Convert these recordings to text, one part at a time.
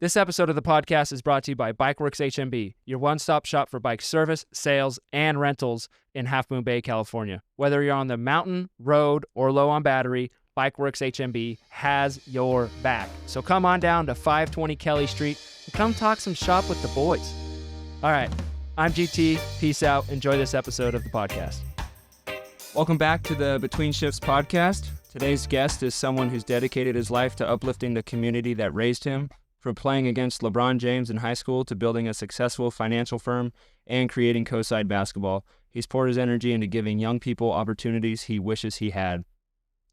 This episode of the podcast is brought to you by Bikeworks HMB, your one-stop shop for bike service, sales, and rentals in Half Moon Bay, California. Whether you're on the mountain, road, or low on battery, Bikeworks HMB has your back. So come on down to 520 Kelly Street and come talk some shop with the boys. All right, I'm GT. Peace out. Enjoy this episode of the podcast. Welcome back to the Between Shifts podcast. Today's guest is someone who's dedicated his life to uplifting the community that raised him. From playing against LeBron James in high school to building a successful financial firm and creating Coastside Basketball, he's poured his energy into giving young people opportunities he wishes he had.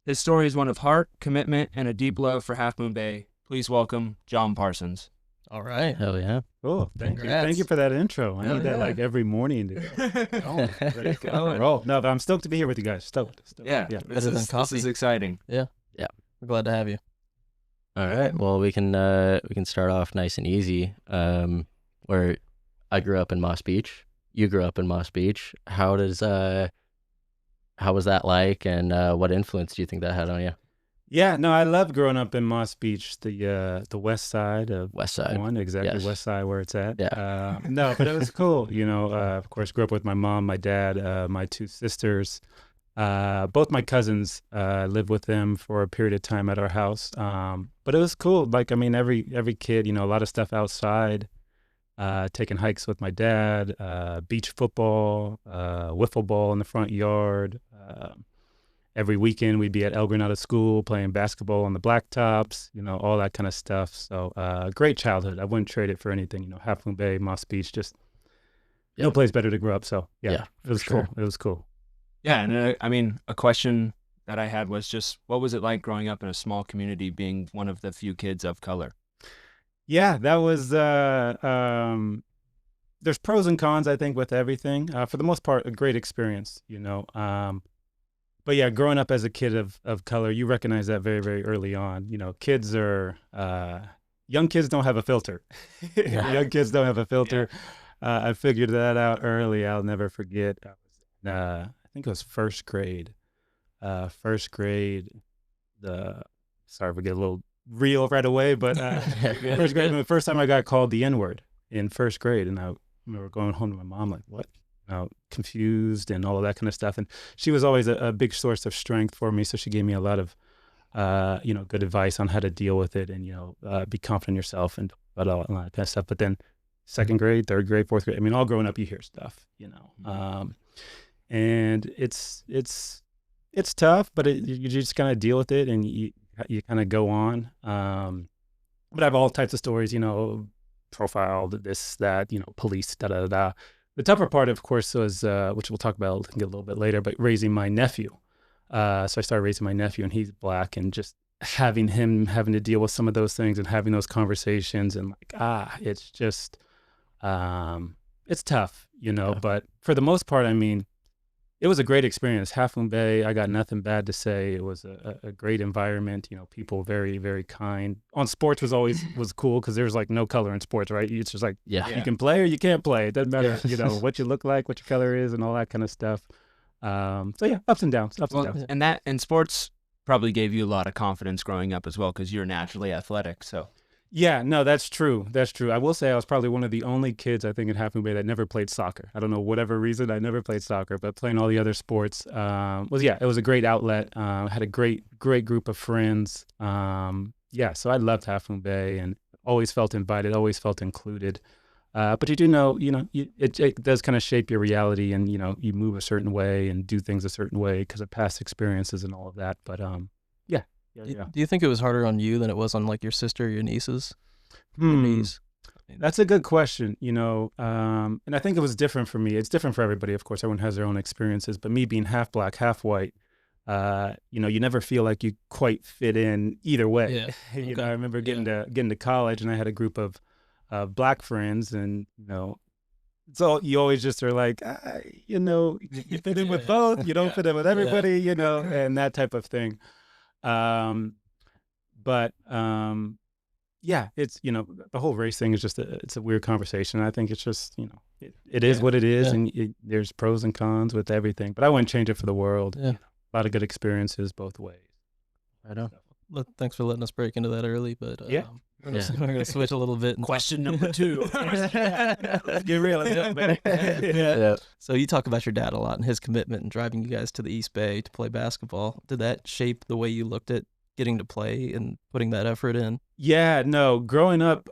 His story is one of heart, commitment, and a deep love for Half Moon Bay. Please welcome John Parsons. All right. Hell yeah. Cool. Thank you. Congrats. Thank you for that intro. I Hell need that yeah. like every morning. Ready to roll. No, but I'm stoked to be here with you guys. Stoked. Yeah, Better than coffee. This is exciting. We're glad to have you. All right. Well, we can start off nice and easy. Where I grew up in Moss Beach. You grew up in Moss Beach. How was that like, and what influence do you think that had on you? Yeah, no, I love growing up in Moss Beach, the west side of West Side. one, exactly Yes. west side where it's at. Yeah. No, but it was cool. You know, of course, grew up with my mom, my dad, my two sisters. Both my cousins lived with them for a period of time at our house. But it was cool. Like, I mean, every kid, you know, a lot of stuff outside, taking hikes with my dad, beach football, wiffle ball in the front yard. Every weekend we'd be at El Granada School playing basketball on the blacktops, you know, all that kind of stuff. So great childhood. I wouldn't trade it for anything, you know, Half Moon Bay, Moss Beach, just no place better to grow up. So yeah, it was cool. It was cool. Yeah, and I mean, a question that I had was just, what was it like growing up in a small community, being one of the few kids of color? Yeah, that was, there's pros and cons, I think, with everything. For the most part, a great experience, you know. But yeah, growing up as a kid of color, you recognize that very, very early on. You know, young kids don't have a filter. Young kids don't have a filter. I figured that out early. I'll never forget. I think it was first grade. Sorry if we get a little real right away, but first grade, the first time I got called the N-word in first grade, and I remember going home to my mom like, what? Confused and all of that kind of stuff. And she was always a big source of strength for me. So she gave me a lot of, good advice on how to deal with it and, be confident in yourself and all that kind of stuff. But then second grade, third grade, fourth grade, I mean, all growing up, you hear stuff, and it's tough, but you just kind of deal with it and you kind of go on. But I have all types of stories, profiled, this, that, police, da-da-da-da. The tougher part, of course, was, which we'll talk about a little bit later, but raising my nephew. So I started raising my nephew, and he's black, and just having to deal with some of those things and having those conversations, and it's just, it's tough, But for the most part, I mean, it was a great experience. Half Moon Bay, I got nothing bad to say. It was a great environment. People very, very kind. On sports was cool because there's like no color in sports, right? It's just like you can play or you can't play. It doesn't matter, what you look like, what your color is, and all that kind of stuff. So yeah, ups and downs. And sports probably gave you a lot of confidence growing up as well because you're naturally athletic. So. Yeah, no, that's true. That's true. I will say I was probably one of the only kids, I think, in Half Moon Bay that never played soccer. I don't know, whatever reason, I never played soccer, but playing all the other sports it was a great outlet. Had a great group of friends. So I loved Half Moon Bay and always felt invited, always felt included. But you do know, it does kind of shape your reality and, you move a certain way and do things a certain way because of past experiences and all of that. But Yeah. Do you think it was harder on you than it was on like your sister, your nieces? Your niece? That's a good question, and I think it was different for me. It's different for everybody, of course. Everyone has their own experiences, but me being half black, half white, you never feel like you quite fit in either way. Yeah. Okay. I remember getting to college, and I had a group of black friends, and so you always just are like, you fit in with both, you don't fit in with everybody, and that type of thing. It's, the whole race thing is just it's a weird conversation. I think it's just, it is what it is. And there's pros and cons with everything, but I wouldn't change it for the world. Yeah. A lot of good experiences both ways. I know. Thanks for letting us break into that early, but Yeah. we're gonna switch a little bit. And Question number 2. Get real. yeah. So you talk about your dad a lot and his commitment and driving you guys to the East Bay to play basketball. Did that shape the way you looked at getting to play and putting that effort in? Yeah, no, growing up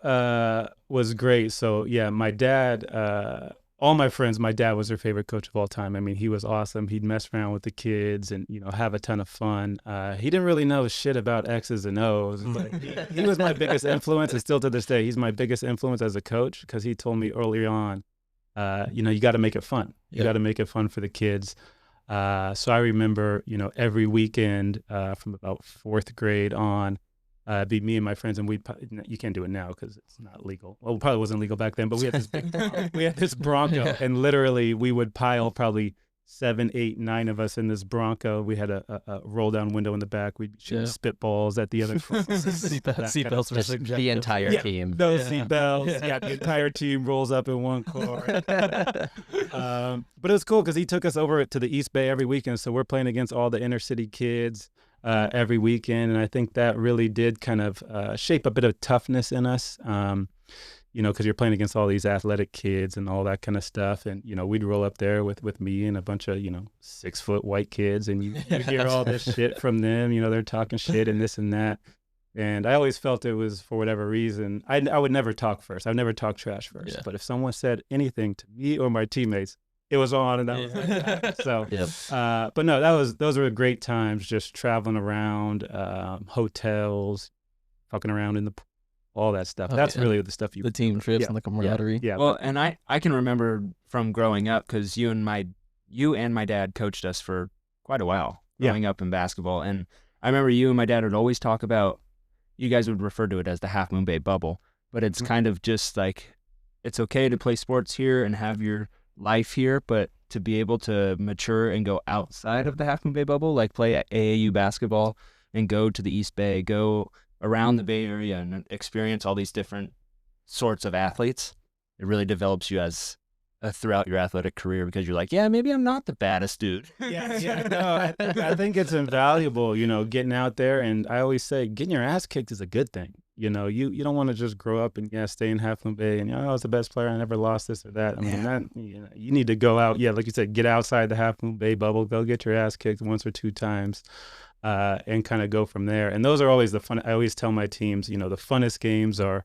was great. So yeah, my dad, all my friends, my dad was their favorite coach of all time. I mean, he was awesome. He'd mess around with the kids and, have a ton of fun. He didn't really know shit about X's and O's, but he was my biggest influence, and still to this day, he's my biggest influence as a coach, because he told me early on, you got to make it fun. You got to make it fun for the kids. So I remember, every weekend from about 4th grade on, be me and my friends, and you can't do it now because it's not legal. Well, it probably wasn't legal back then, but we had this we had this Bronco, and literally we would pile probably 7, 8, 9 of us in this Bronco. We had a roll down window in the back. We'd shoot spitballs at the other seatbelts were Just the entire team. No seatbelts. Yeah, the entire team rolls up in one car. But it was cool because he took us over to the East Bay every weekend. So we're playing against all the inner city kids every weekend. And I think that really did kind of shape a bit of toughness in us, because you're playing against all these athletic kids and all that kind of stuff. And, we'd roll up there with me and a bunch of, 6-foot white kids, and you hear all this shit from them. They're talking shit and this and that. And I always felt it was, for whatever reason, I would never talk first. I would never talk trash first. Yeah. But if someone said anything to me or my teammates, it was on, and that was like, so. But no, those were great times, just traveling around, hotels, fucking around in the pool, all that stuff. That's really the stuff the team trips and the camaraderie. Yeah. Well, and I can remember from growing up, because you and my dad coached us for quite a while growing up in basketball, and I remember you and my dad would always talk about, you guys would refer to it as the Half Moon Bay bubble, but it's kind of just like, it's okay to play sports here and have your life here, but to be able to mature and go outside of the Half Moon Bay bubble, like play AAU basketball and go to the East Bay, go around the Bay Area and experience all these different sorts of athletes, it really develops you as throughout your athletic career, because you're like, yeah, maybe I'm not the baddest dude. No, I think it's invaluable, getting out there. And I always say, getting your ass kicked is a good thing. You don't want to just grow up and stay in Half Moon Bay and I was the best player, I never lost this or that. I mean, you need to go out, like you said, get outside the Half Moon Bay bubble, go get your ass kicked 1 or 2 times, and kind of go from there. And those are always the fun. I always tell my teams, the funnest games are,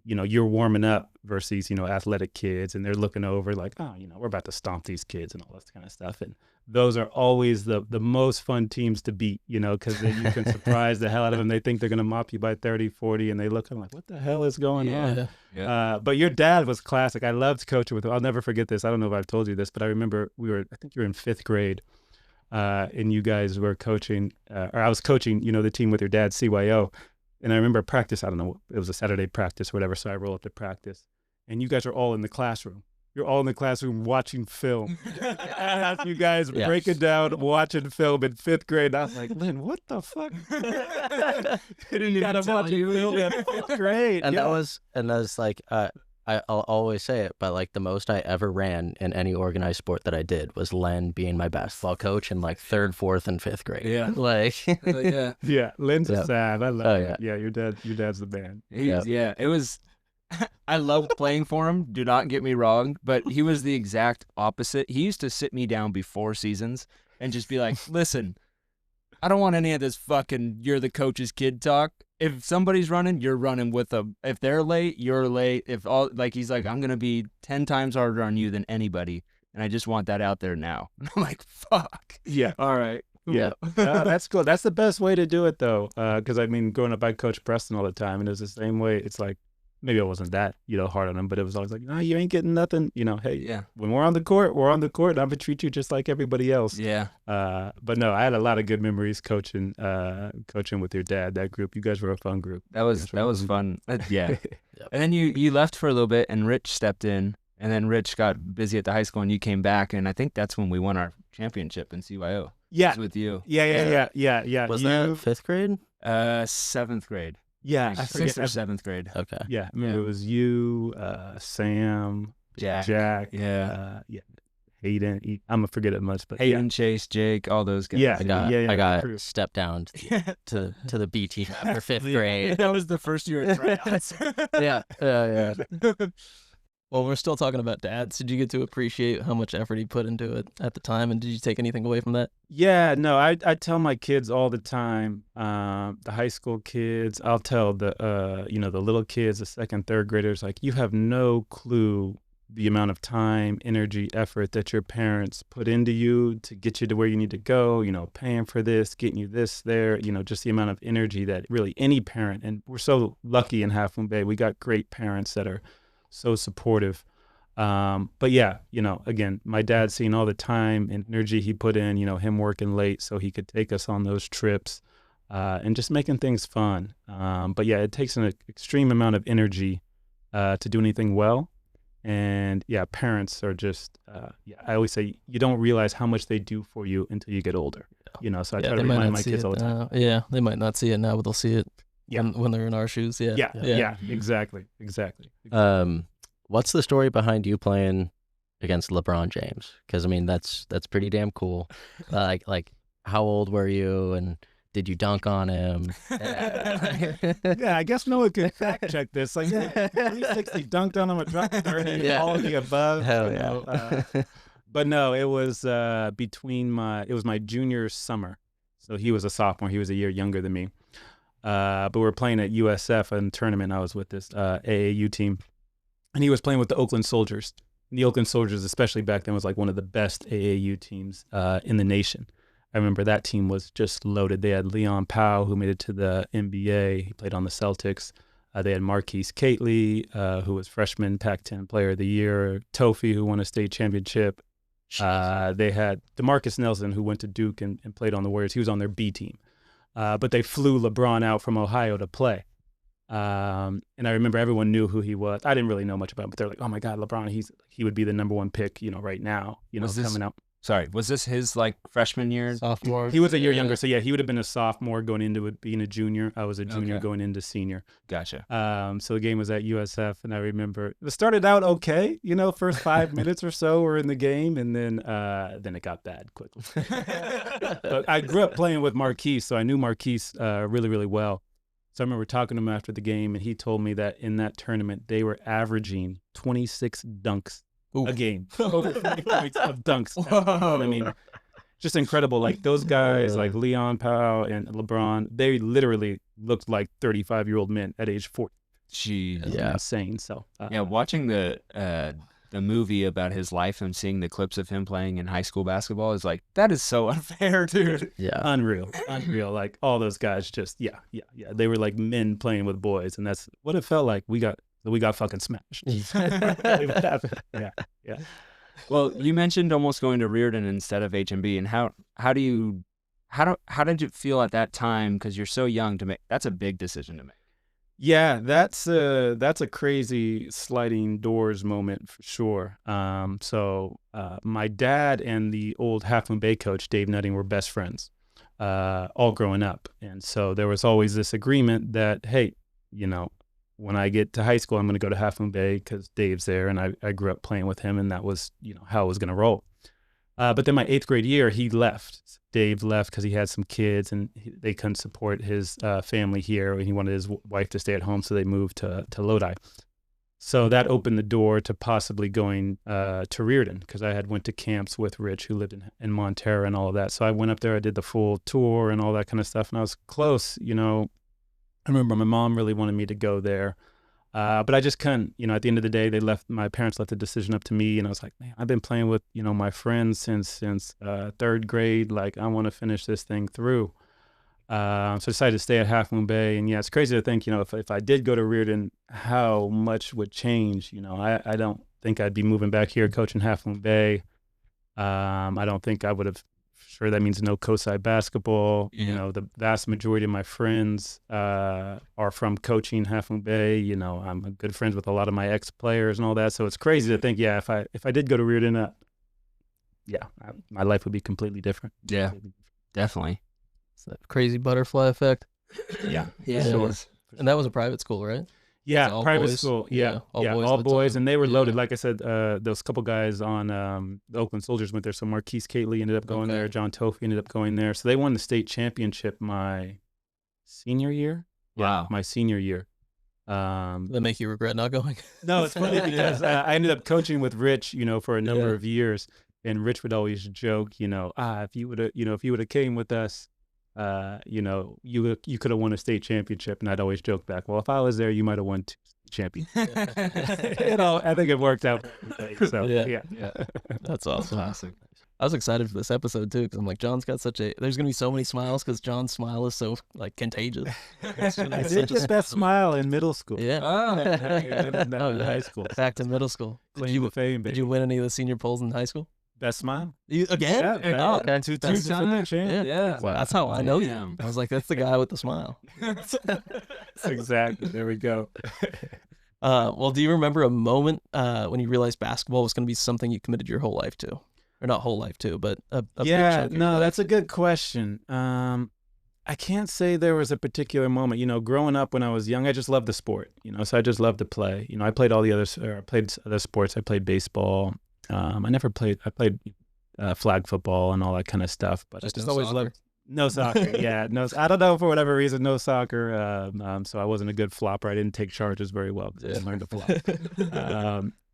you're warming up versus, athletic kids, and they're looking over like, oh, we're about to stomp these kids and all this kind of stuff. And those are always the most fun teams to beat, because then you can surprise the hell out of them. They think they're going to mop you by 30, 40, and they look, I'm like, what the hell is going on? Yeah. But your dad was classic. I loved coaching with him. I'll never forget this. I don't know if I've told you this, but I remember I think you were in 5th grade, and you guys were coaching, or I was coaching, the team with your dad, CYO. And I remember practice, I don't know, it was a Saturday practice or whatever, so I roll up to practice. And you guys are all in the classroom. You're all in the classroom watching film. As you guys breaking down, watching film in 5th grade. And I was like, Lynn, what the fuck? You got to watch film in 5th grade. And that was like, I'll always say it, but like the most I ever ran in any organized sport that I did was Len being my basketball coach in like 3rd, 4th, and 5th grade. Yeah. Like, Yeah, Len's a sav. I love it. Yeah. Yeah, your dad's the man. Yeah, it was. I loved playing for him. Do not get me wrong, but he was the exact opposite. He used to sit me down before seasons and just be like, "Listen, I don't want any of this fucking you're the coach's kid talk. If somebody's running, you're running with them. If they're late, you're late. If all he's like, I'm gonna be 10 times harder on you than anybody, and I just want that out there now." And I'm like, "Fuck, Yeah. all right." Yeah, that's cool. That's the best way to do it, though, because I mean, growing up, I coached Preston all the time, and it was the same way. It's like, maybe I wasn't that, hard on him, but it was always like, no, you ain't getting nothing. Hey, when we're on the court, we're on the court, and I'm gonna treat you just like everybody else. Yeah. But no, I had a lot of good memories coaching with your dad. That group, you guys were a fun group. That was fun. Yeah. And then you left for a little bit, and Rich stepped in, and then Rich got busy at the high school, and you came back, and I think that's when we won our championship in CYO. Yeah. It was with you. Yeah. was that 5th grade? 7th grade. Yeah, I 6th or 7th grade. Okay. Yeah, it was you, Sam, Jack. Jack. Yeah. Hayden. I'm gonna forget it much, but Hayden, Chase, Jake, all those guys. Yeah. I got Crew. stepped down to the B team after 5th grade. That was the first year at tryouts. Yeah. Well, we're still talking about dads. Did you get to appreciate how much effort he put into it at the time, and did you take anything away from that? Yeah, no, I tell my kids all the time, the high school kids, I'll tell the the little kids, the second, third graders, like, you have no clue the amount of time, energy, effort that your parents put into you to get you to where you need to go, paying for this, getting you this, there, just the amount of energy that really any parent, and we're so lucky in Half Moon Bay, we got great parents that are so supportive. But yeah, again, my dad seeing all the time and energy he put in, him working late so he could take us on those trips, and just making things fun. But yeah, it takes an extreme amount of energy to do anything well. And yeah, parents are just, I always say you don't realize how much they do for you until you get older, so I try to remind my kids all the time. Yeah, they might not see it now, but they'll see it when they're in our shoes. Yeah, exactly. What's the story behind you playing against LeBron James? Because I mean, that's pretty damn cool. Like, how old were you, and did you dunk on him? Yeah, I guess no one could fact check this. Like, 360 dunked on him, a drop 30, all of the above. Hell yeah. But no, it was it was my junior summer. So he was a sophomore. He was a year younger than me. But we were playing at USF in a tournament. I was with this AAU team. And he was playing with the Oakland Soldiers. And the Oakland Soldiers, especially back then, was like one of the best AAU teams in the nation. I remember that team was just loaded. They had Leon Powell, who made it to the NBA. He played on the Celtics. They had Marquise Cately, who was freshman Pac-10 Player of the Year. Tofi, who won a state championship. They had DeMarcus Nelson, who went to Duke and played on the Warriors. He was on their B team. But they flew LeBron out from Ohio to play. And I remember everyone knew who he was. I didn't really know much about him, but they're like, oh my God, LeBron, he would be the number one pick, right now, coming out. Sorry, was this his like freshman year? Sophomore. He was a year younger. So yeah, he would have been a sophomore going into it, being a junior. I was a junior going into senior. Gotcha. So the game was at USF, and I remember it started out okay, first 5 minutes or so were in the game, and then it got bad quickly. But I grew up playing with Marquise, so I knew Marquise really, really well. So I remember talking to him after the game, and he told me that in that tournament, they were averaging 26 dunks a game. Over 20 points of dunks. Whoa. I mean, just incredible. Like, those guys, like Leon Powell and LeBron, they literally looked like 35-year-old men at age 40. Jeez. Yeah. Insane. So, watching the movie about his life and seeing the clips of him playing in high school basketball is like, that is so unfair, dude. Yeah. Unreal. Like, all those guys just, they were like men playing with boys, and that's what it felt like. We got fucking smashed. Yeah. Well, you mentioned almost going to Reardon instead of HMB, and how did you feel at that time? Because you're so young to make, that's a big decision to make. Yeah, that's a crazy sliding doors moment for sure. So my dad and the old Half Moon Bay coach, Dave Nutting, were best friends all growing up. And so there was always this agreement that, hey, when I get to high school, I'm going to go to Half Moon Bay because Dave's there, and I grew up playing with him, and that was, how it was going to roll. But then my 8th grade year, he left. Dave left because he had some kids, and they couldn't support his family here, and he wanted his wife to stay at home, so they moved to Lodi. So that opened the door to possibly going to Reardon, because I had went to camps with Rich, who lived in Montera and all of that. So I went up there, I did the full tour and all that kind of stuff, and I was close, I remember my mom really wanted me to go there, but I just couldn't. At the end of the day, my parents left the decision up to me, and I was like, man, I've been playing with, my friends since 3rd grade. Like, I want to finish this thing through. So I decided to stay at Half Moon Bay, and yeah, it's crazy to think, if I did go to Reardon, how much would change. I don't think I'd be moving back here coaching Half Moon Bay. I don't think I would have. Sure, that means no Coastside Basketball. Yeah. The vast majority of my friends are from coaching Half Moon Bay. I'm good friends with a lot of my ex-players and all that. So it's crazy to think, if I did go to Reardon, my life would be completely different. Yeah, definitely. It's that crazy butterfly effect. Yeah, Yeah. Sure. And that was a private school, right? Yeah, all private boys? school. Yeah, all boys all at the boys, time. and they were loaded. Yeah. Like I said, those couple guys on the Oakland Soldiers went there. So Marquise Cately ended up going Okay. there. John Tofey ended up going there. So they won the state championship my senior year. Wow. My senior year. That make you regret not going? No, it's funny because I ended up coaching with Rich, for a number Yeah. of years, and Rich would always joke, if you would have came with us, you could have won a state championship, and I'd always joke back, well, if I was there, you might have won 2 championships. I think it worked out. So Yeah. yeah. That's awesome. Classic. I was excited for this episode too, because I'm like, John's got there's gonna be so many smiles because John's smile is so like contagious. I did get that smile in middle school. Yeah. In high school. Back to middle school. Claim to fame, Did baby. you win any of the senior polls in high school? Best smile? You again? Yeah, Oh, okay. Two That's- times champ. Yeah. Wow. That's how I know you. Damn. I was like, that's the guy with the smile. Exactly. There we go. Well, do you remember a moment when you realized basketball was going to be something you committed your whole life to? Or not whole life to, but a big Yeah, chunk of your no, life? that's a good question. I can't say there was a particular moment. Growing up when I was young, I just loved the sport. So I just loved to play. I played all the others. I played other sports. I played baseball. I played flag football and all that kind of stuff. But Just I just no always soccer? loved no soccer. Yeah, no. I don't know, for whatever reason, no soccer. So I wasn't a good flopper. I didn't take charges very well because I didn't learn to flop.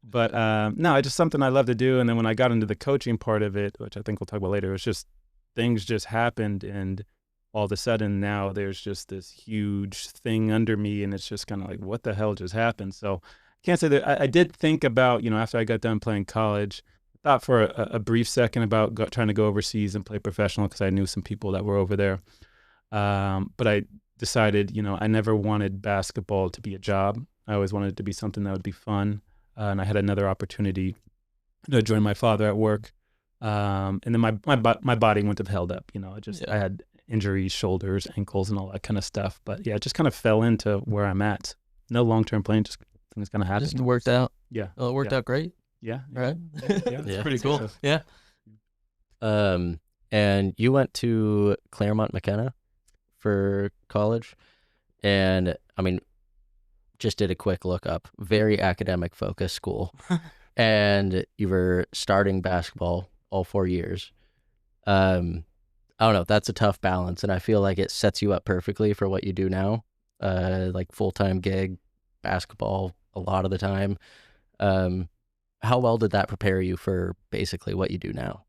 But no, it's just something I love to do. And then when I got into the coaching part of it, which I think we'll talk about later, it was just things just happened, and all of a sudden now there's just this huge thing under me, and it's just kind of like, what the hell just happened? So I can't say that I did think about, after I got done playing college, I thought for a brief second about trying to go overseas and play professional because I knew some people that were over there. But I decided, I never wanted basketball to be a job. I always wanted it to be something that would be fun. And I had another opportunity to join my father at work. And then my body wouldn't have held up. I had injuries, shoulders, ankles, and all that kind of stuff. But yeah, it just kind of fell into where I'm at. No long-term plan, just things kind of happened. Just worked out. Yeah. Oh, it worked out great. Yeah. All right. Yeah. Yeah. Pretty cool. So- Yeah. And you went to Claremont McKenna for college, and I mean, just did a quick look up. Very academic focused school, and you were starting basketball all 4 years. I don't know. That's a tough balance, and I feel like it sets you up perfectly for what you do now, like full-time gig basketball a lot of the time. How well did that prepare you for basically what you do now?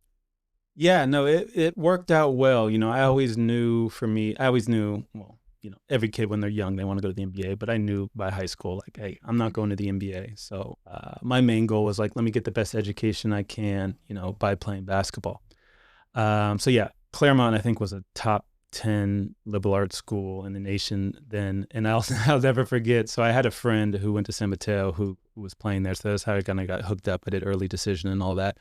Yeah, no, it worked out well. I always knew, well, every kid when they're young, they want to go to the NBA, but I knew by high school, like, hey, I'm not going to the NBA. So my main goal was like, let me get the best education I can, by playing basketball. So yeah, Claremont, I think, was a top 10 liberal arts school in the nation then. And I'll never forget. So I had a friend who went to San Mateo who was playing there. So that's how I kind of got hooked up. I did early decision and all that.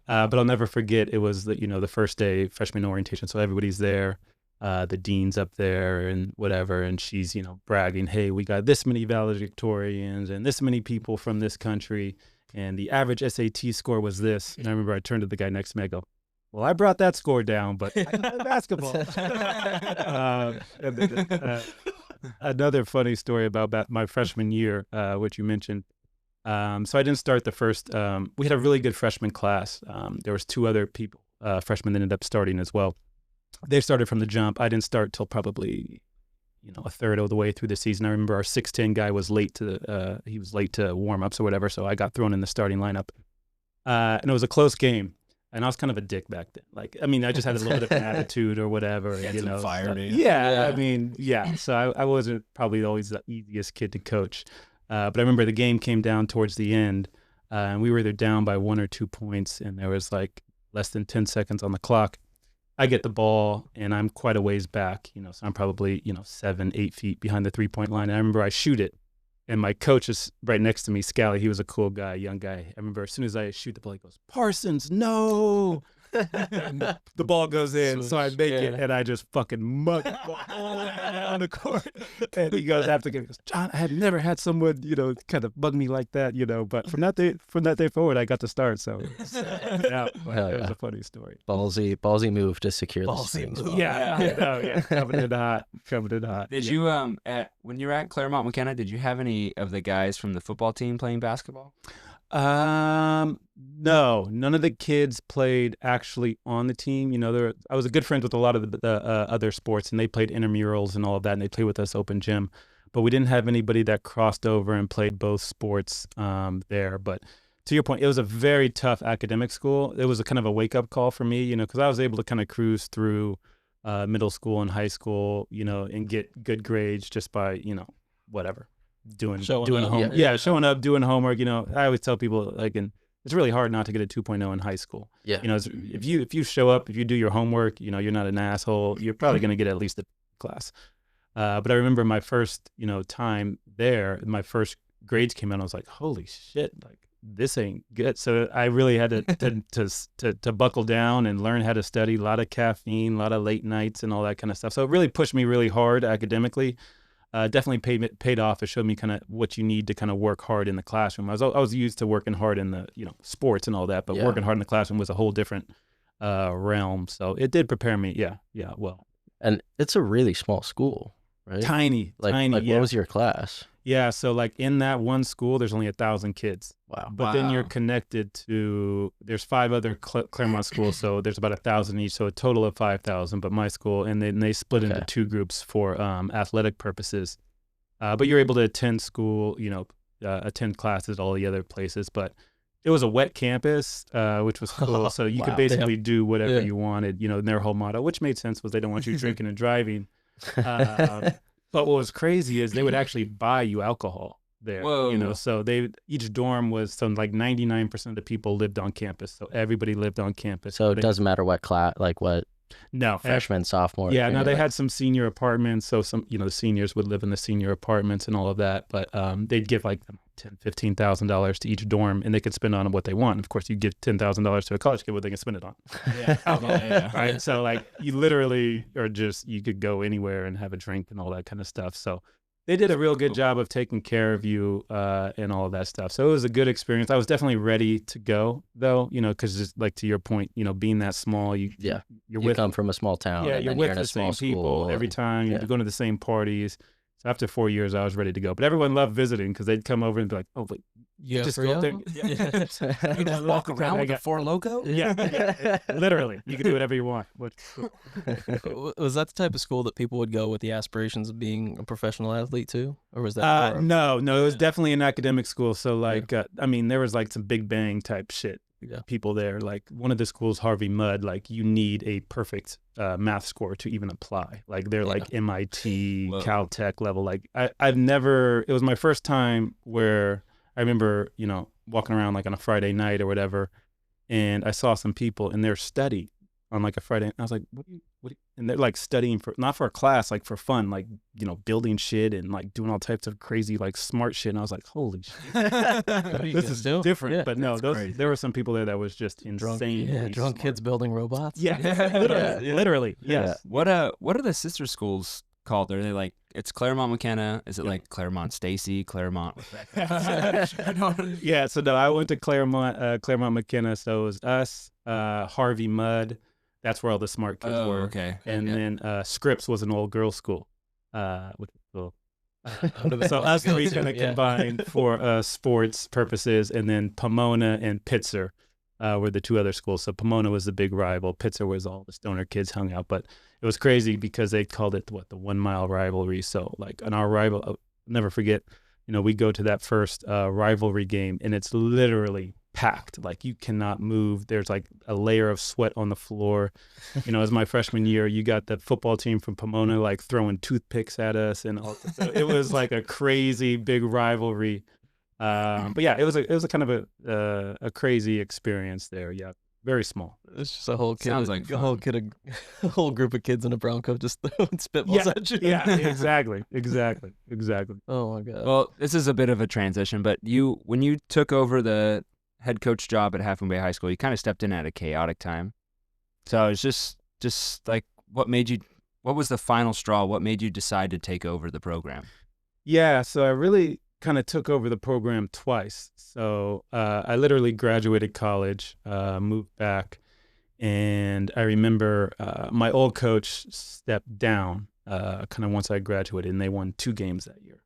But I'll never forget, it was the first day, freshman orientation. So everybody's there, the dean's up there and whatever. And she's, bragging, hey, we got this many valedictorians and this many people from this country. And the average SAT score was this. And I remember I turned to the guy next to me, I go, well, I brought that score down, but I can play basketball. Another funny story about my freshman year, which you mentioned. So I didn't start the first, we had a really good freshman class. There was 2 other people, freshmen that ended up starting as well. They started from the jump. I didn't start till probably, a third of the way through the season. I remember our 6'10" guy was late to warm-ups or whatever, so I got thrown in the starting lineup. And it was a close game. And I was kind of a dick back then. Like, I mean, I just had a little bit of an attitude or whatever. Fired me. Yeah, I mean, yeah. So I wasn't probably always the easiest kid to coach. But I remember the game came down towards the end, and we were either down by 1 or 2 points, and there was like less than 10 seconds on the clock. I get the ball, and I'm quite a ways back, so I'm probably, 7, 8 feet behind the 3-point line. And I remember I shoot it, and my coach is right next to me, Scally. He was a cool guy, young guy. I remember as soon as I shoot the ball, he goes, Parsons, no. The ball goes in, so I make it, and I just fucking mug the ball on the court. And he goes after game, he goes, John, I had never had someone, kind of bug me like that, But from that day forward, I got to start. So it was a funny story. Ballsy move to secure the strings. Yeah. Coming in hot. Did you when you were at Claremont McKenna, did you have any of the guys from the football team playing basketball? No, none of the kids played actually on the team. I was a good friend with a lot of the other sports, and they played intramurals and all of that, and they played with us open gym. But we didn't have anybody that crossed over and played both sports there. But to your point, it was a very tough academic school. It was a kind of a wake-up call for me, because I was able to kind of cruise through middle school and high school, and get good grades just by, whatever. Showing up, doing homework. I always tell people, it's really hard not to get a 2.0 in high school. Yeah. If you show up, if you do your homework, you're not an asshole, you're probably going to get at least a class. But I remember my first, time there, my first grades came out, I was like, holy shit, this ain't good. So I really had to buckle down and learn how to study. A lot of caffeine, a lot of late nights and all that kind of stuff. So it really pushed me really hard academically. Definitely paid off. It showed me kind of what you need to kind of work hard in the classroom. I was used to working hard in the sports and all that, but working hard in the classroom was a whole different realm. So it did prepare me. Yeah. Well, and it's a really small school, right? Tiny. What was your class? Yeah, so in that one school, there's only 1,000 kids. Wow. But then you're connected to, there's 5 other Claremont schools, so there's about 1,000 each, so a total of 5,000. But my school, and then they split into 2 groups for athletic purposes. But you're able to attend school, attend classes at all the other places. But it was a wet campus, which was cool. So you could basically do whatever you wanted, in their whole motto, which made sense was they don't want you drinking and driving. But what was crazy is they would actually buy you alcohol there. Whoa. So each dorm was 99% of the people lived on campus. So everybody lived on campus. So it doesn't matter what class, what freshman, sophomore. Yeah, no, they had some senior apartments. So some, the seniors would live in the senior apartments and all of that. But they'd give $10,000, $15,000 to each dorm, and they could spend on what they want. Of course, you give $10,000 to a college kid, what they can spend it on. Yeah. Right. So you literally you could go anywhere and have a drink and all that kind of stuff. So they did a real good job of taking care of you and all of that stuff. So it was a good experience. I was definitely ready to go though, because just to your point, being that small, you come from a small town. Yeah, and you're then with you're in the a small same people school. every time. You're going to the same parties. So after 4 years, I was ready to go. But everyone loved visiting because they'd come over and be like, "Oh, wait, you just go up there." You just walk around with the 4 logo? Yeah, literally. You can do whatever you want. Was that the type of school that people would go with the aspirations of being a professional athlete too, or was that? No, it was definitely an academic school. So there was some Big Bang type shit. People there, one of the schools, Harvey Mudd, you need a perfect math score to even apply. They're MIT, Caltech level. I've never, it was my first time where I remember, walking around on a Friday night or whatever, and I saw some people and they're studying on a Friday. And I was like, what do you, and they're studying for, not for a class, for fun, building shit and doing all types of crazy, smart shit. And I was like, holy shit, this is different. Yeah, but no, there were some people there that was just insane. Drunk kids building robots. Yeah, literally. Yes. Yeah. What are the sister schools called? Are they it's Claremont McKenna? Is it Claremont Stacy? Claremont? Yeah. So no, I went to Claremont McKenna. So it was us, Harvey Mudd. That's where all the smart kids were. Okay. And then Scripps was an old girls' school, which was cool. So us three kind of combined for sports purposes, and then Pomona and Pitzer were the 2 other schools. So Pomona was the big rival. Pitzer was all the stoner kids hung out. But it was crazy because they called it the 1 mile rivalry. So on our rival, I'll never forget, we go to that first rivalry game, and it's literally packed. You cannot move. There's a layer of sweat on the floor. As my freshman year, you got the football team from Pomona throwing toothpicks at us, and all. So it was a crazy big rivalry. But yeah, it was a kind of a crazy experience there. Yeah, very small. It's just a whole kid. Sounds like a whole group of kids in a brown coat just throwing spitballs at you. Yeah, exactly. Oh my god. Well, this is a bit of a transition, but when you took over the head coach job at Half Moon Bay High School, you kind of stepped in at a chaotic time. So it's just like what was the final straw? What made you decide to take over the program? Yeah, so I really kind of took over the program twice. So I literally graduated college, moved back, and I remember my old coach stepped down kind of once I graduated, and they won 2 games that year.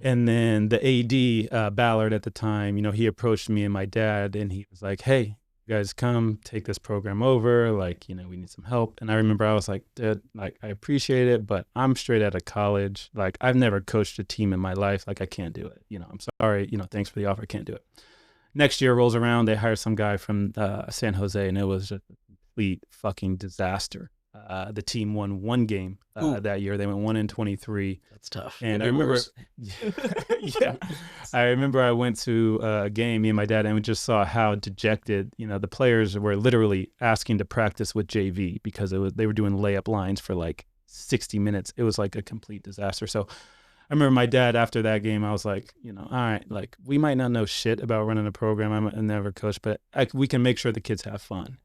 And then the AD, Ballard at the time, he approached me and my dad, and he was like, hey, you guys come take this program over. Like, we need some help. And I remember I was like, Dad, like, I appreciate it, but I'm straight out of college. Like, I've never coached a team in my life. Like, I can't do it. I'm sorry. Thanks for the offer. I can't do it. Next year rolls around. They hire some guy from San Jose, and it was just a complete fucking disaster. The team won 1 game that year. They went 1-23. That's tough. And I remember, yeah, I remember I went to a game, me and my dad, and we just saw how dejected, the players were literally asking to practice with JV because they were doing layup lines for like 60 minutes. It was like a complete disaster. So I remember my dad after that game, I was like, all right, like we might not know shit about running a program. I'm never coached, but we can make sure the kids have fun,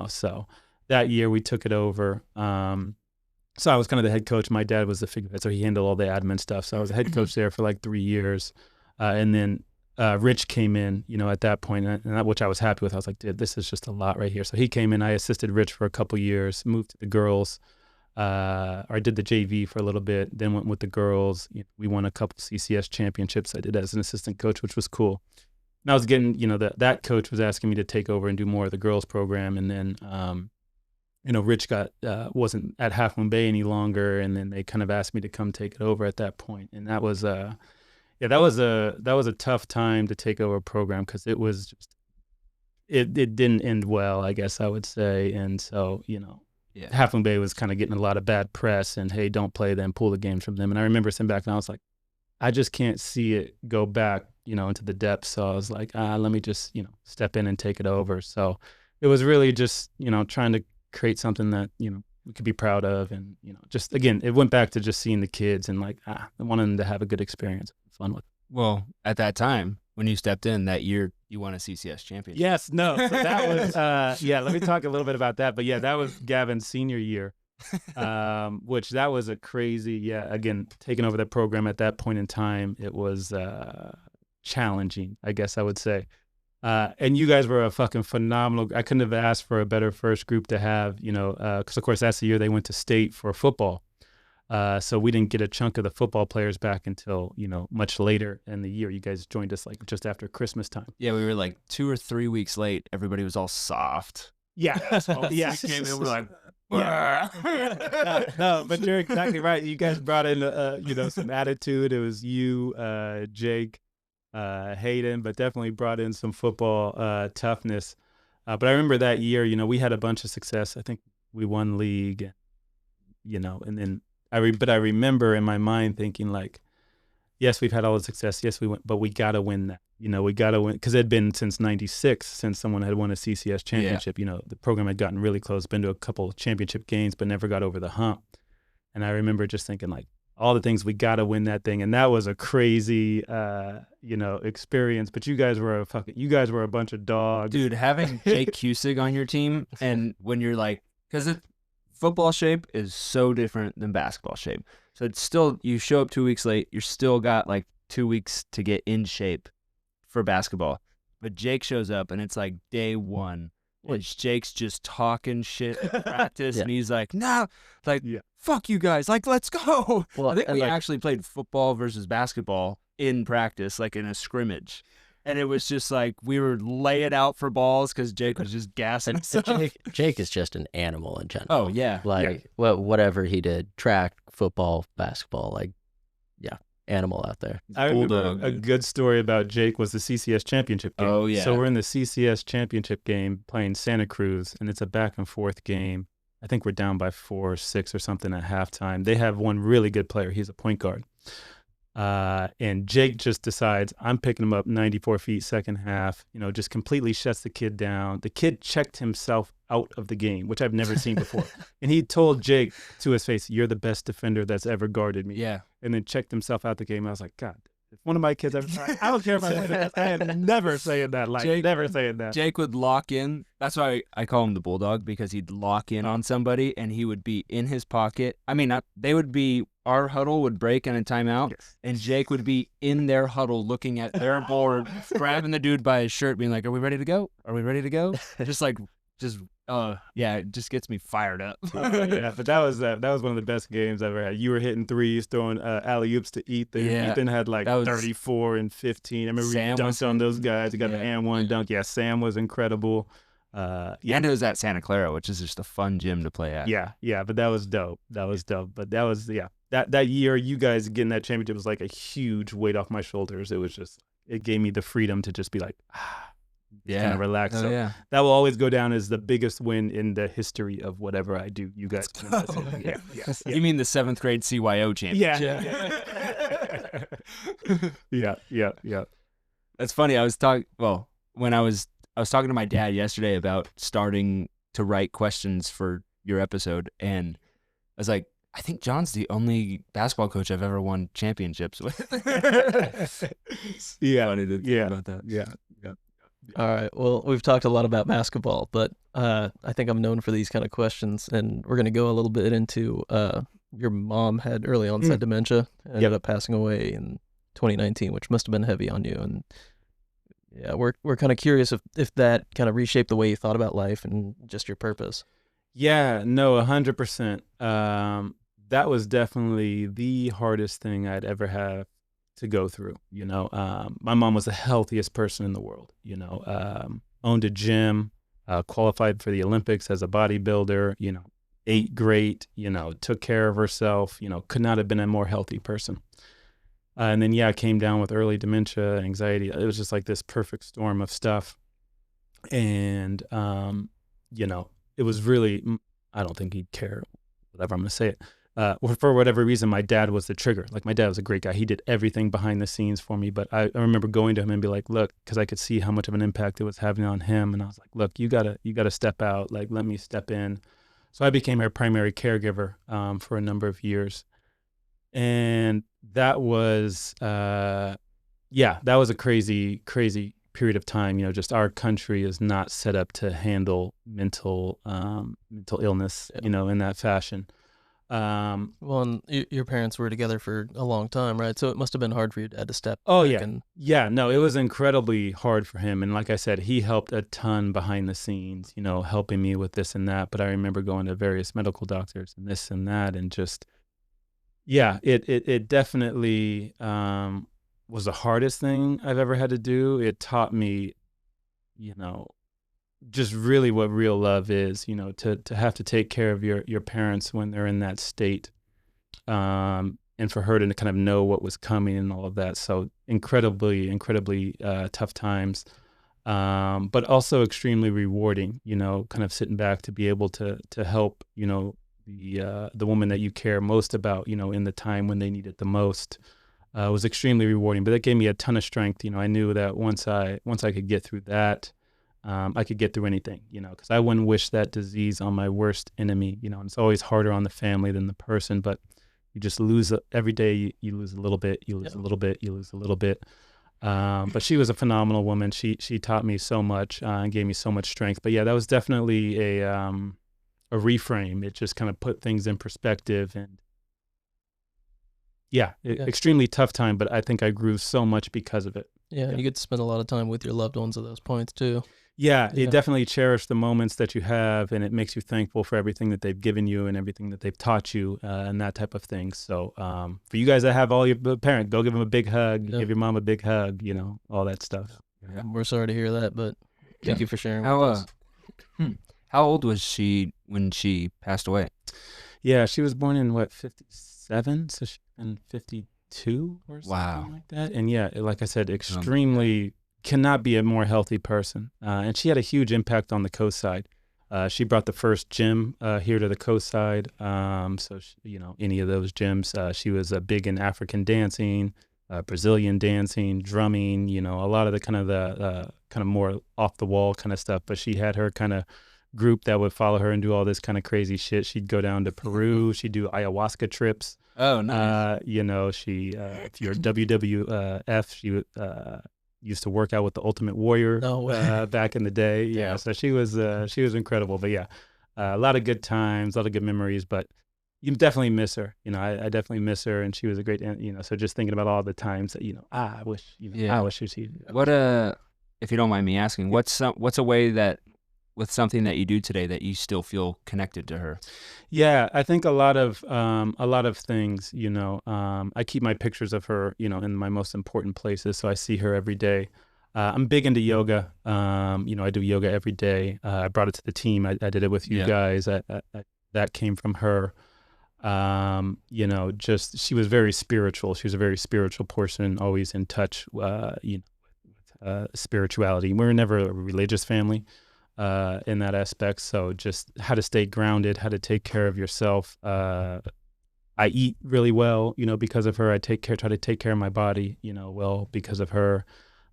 so. That year we took it over. So I was kind of the head coach. My dad was the figurehead, so he handled all the admin stuff. So I was a head coach there for like 3 years. And then Rich came in, at that point, which I was happy with. I was like, dude, this is just a lot right here. So he came in. I assisted Rich for a couple years, moved to the girls. Or I did the JV for a little bit, then went with the girls. We won a couple CCS championships. I did as an assistant coach, which was cool. And I was getting, that coach was asking me to take over and do more of the girls program. And then, Rich wasn't at Half Moon Bay any longer, and then they kind of asked me to come take it over at that point. And that was that was a tough time to take over a program because it was just it didn't end well, I guess I would say. And so Half Moon Bay was kind of getting a lot of bad press, and hey, don't play them, pull the games from them. And I remember sitting back and I was like, I just can't see it go back, into the depths. So I was like, let me just step in and take it over. So it was really just trying to create something that we could be proud of, and just again it went back to just seeing the kids and like I wanted them to have a good experience, fun with. Well, at that time when you stepped in that year, you won a CCS championship. Yes, no, so that was let me talk a little bit about that. But yeah, that was Gavin's senior year, which that was a crazy again taking over that program at that point in time. It was challenging, I guess I would say. And you guys were a fucking phenomenal. I couldn't have asked for a better first group to have, because of course that's the year they went to state for football. So we didn't get a chunk of the football players back until, much later in the year. You guys joined us like just after Christmas time. Yeah, we were like 2 or 3 weeks late. Everybody was all soft. Yeah. Yeah. We came in, we're like, no, but you're exactly right. You guys brought in, some attitude. It was you, Jake, Hayden, but definitely brought in some football toughness. But I remember that year, we had a bunch of success. I think we won league, and then I remember in my mind thinking like, yes, we've had all the success. Yes, we went, but we got to win that. We got to win because it had been since '96 since someone had won a CCS championship. Yeah. The program had gotten really close, been to a couple of championship games, but never got over the hump. And I remember just thinking like, all the things, we got to win that thing. And that was a crazy, experience. But you guys were a bunch of dogs. Dude, having Jake Cusick on your team, and when you're like, because football shape is so different than basketball shape. So it's still, you show up 2 weeks late, you're still got like 2 weeks to get in shape for basketball. But Jake shows up and it's like day one. Which Jake's just talking shit at practice, and he's like, "No, fuck you guys, like, let's go." Well, I think we actually played football versus basketball in practice, like in a scrimmage, and it was just like we were laying out for balls because Jake was just gassing. Jake is just an animal in general. Oh yeah, whatever he did, track, football, basketball, animal out there. I remember a good story about Jake was the CCS championship game. Oh, yeah. So we're in the CCS championship game playing Santa Cruz, and it's a back and forth game. I think we're down by 4 or 6 or something at halftime. They have one really good player. He's a point guard. And Jake just decides, I'm picking him up 94 feet second half, just completely shuts the kid down. The kid checked himself out of the game, which I've never seen before. And he told Jake to his face, "You're the best defender that's ever guarded me." Yeah. And then checked himself out the game. I was like, God, If one of my kids ever, I don't care if I am never saying that. Like, never saying that. Jake would lock in. That's why I call him the Bulldog, because he'd lock in on somebody and he would be in his pocket. I mean, they would be, our huddle would break in a timeout, and Jake would be in their huddle looking at their board, grabbing the dude by his shirt, being like, "Are we ready to go? Are we ready to go?" It just gets me fired up. Yeah, but that was one of the best games I ever had. You were hitting threes, throwing alley-oops to Ethan. Yeah, Ethan had like 34 and 15. I remember he dunked on those guys. He got an and one dunk. Yeah, Sam was incredible. And it was at Santa Clara, which is just a fun gym to play at. Yeah, but that was dope. But that was, that year, you guys getting that championship was like a huge weight off my shoulders. It was just, it gave me the freedom to just be like, kind of relax. So that will always go down as the biggest win in the history of whatever I do. You guys. You mean the 7th grade CYO championship? Yeah. That's funny. When I was talking to my dad yesterday about starting to write questions for your episode, and I was like, I think John's the only basketball coach I've ever won championships with. Funny to think about that. Yeah. All right. Well, we've talked a lot about basketball, but I think I'm known for these kind of questions, and we're going to go a little bit into your mom had early onset dementia, ended up passing away in 2019, which must have been heavy on you. And yeah, we're kind of curious if that kind of reshaped the way you thought about life and just your purpose. Yeah, no, 100%. That was definitely the hardest thing I'd ever have to go through. My mom was the healthiest person in the world, owned a gym, qualified for the Olympics as a bodybuilder, ate great, took care of herself, could not have been a more healthy person. And then, came down with early dementia, anxiety. It was just like this perfect storm of stuff. And, it was really, I don't think he'd care, whatever, I'm going to say it. For whatever reason, my dad was the trigger. Like, my dad was a great guy. He did everything behind the scenes for me. But I remember going to him and be like, look, because I could see how much of an impact it was having on him. And I was like, look, you gotta step out. Like, let me step in. So I became her primary caregiver for a number of years. And that was, that was a crazy, crazy period of time. Just our country is not set up to handle mental illness, in that fashion. Well, and your parents were together for a long time, right? So it must have been hard for your dad to step back. No, it was incredibly hard for him. And like I said, he helped a ton behind the scenes, helping me with this and that. But I remember going to various medical doctors and this and that, and just, it definitely was the hardest thing I've ever had to do. It taught me, just really what real love is, to have to take care of your parents when they're in that state, and for her to kind of know what was coming and all of that. So incredibly tough times, but also extremely rewarding, kind of sitting back to be able to help, the woman that you care most about, in the time when they need it the most, was extremely rewarding. But that gave me a ton of strength. I knew that once I could get through that, I could get through anything, because I wouldn't wish that disease on my worst enemy, and it's always harder on the family than the person, but you just lose every day. You lose a little bit, you lose a little bit, you lose a little bit. But she was a phenomenal woman. She taught me so much and gave me so much strength. But that was definitely a reframe. It just kind of put things in perspective, and extremely tough time, but I think I grew so much because of it. Yeah, and you get to spend a lot of time with your loved ones at those points too. Yeah, you definitely cherish the moments that you have, and it makes you thankful for everything that they've given you and everything that they've taught you, and that type of thing. So for you guys that have all your parents, go give them a big hug, give your mom a big hug, all that stuff. Yeah. We're sorry to hear that, but thank you for sharing with us. How old was she when she passed away? Yeah, she was born in 57, so she's in 52 or something like that. And like I said, extremely cannot be a more healthy person. And she had a huge impact on the Coastside. She brought the first gym here to the Coastside. So she, any of those gyms, she was big in African dancing, Brazilian dancing, drumming. A lot of the kind of more off the wall kind of stuff. But she had her kind of group that would follow her and do all this kind of crazy shit. She'd go down to Peru. She'd do ayahuasca trips. Oh, nice. She, if you're WWF, she used to work out with the Ultimate Warrior No way. back in the day. Yeah, Yeah. so she was incredible. But yeah, a lot of good times, a lot of good memories. But you definitely miss her. I definitely miss her, and she was a great. So just thinking about all the times that I wish Yeah. I wish she. What if you don't mind me asking, what's a way that with something that you do today that you still feel connected to her? Yeah, I think a lot of things. I keep my pictures of her, in my most important places, so I see her every day. I'm big into yoga. I do yoga every day. I brought it to the team. I did it with you Yeah. guys. That came from her. Just she was very spiritual. She was a very spiritual person, always in touch, spirituality. We were never a religious family in that aspect. So just how to stay grounded, how to take care of yourself. I eat really well, because of her. I try to take care of my body, well, because of her.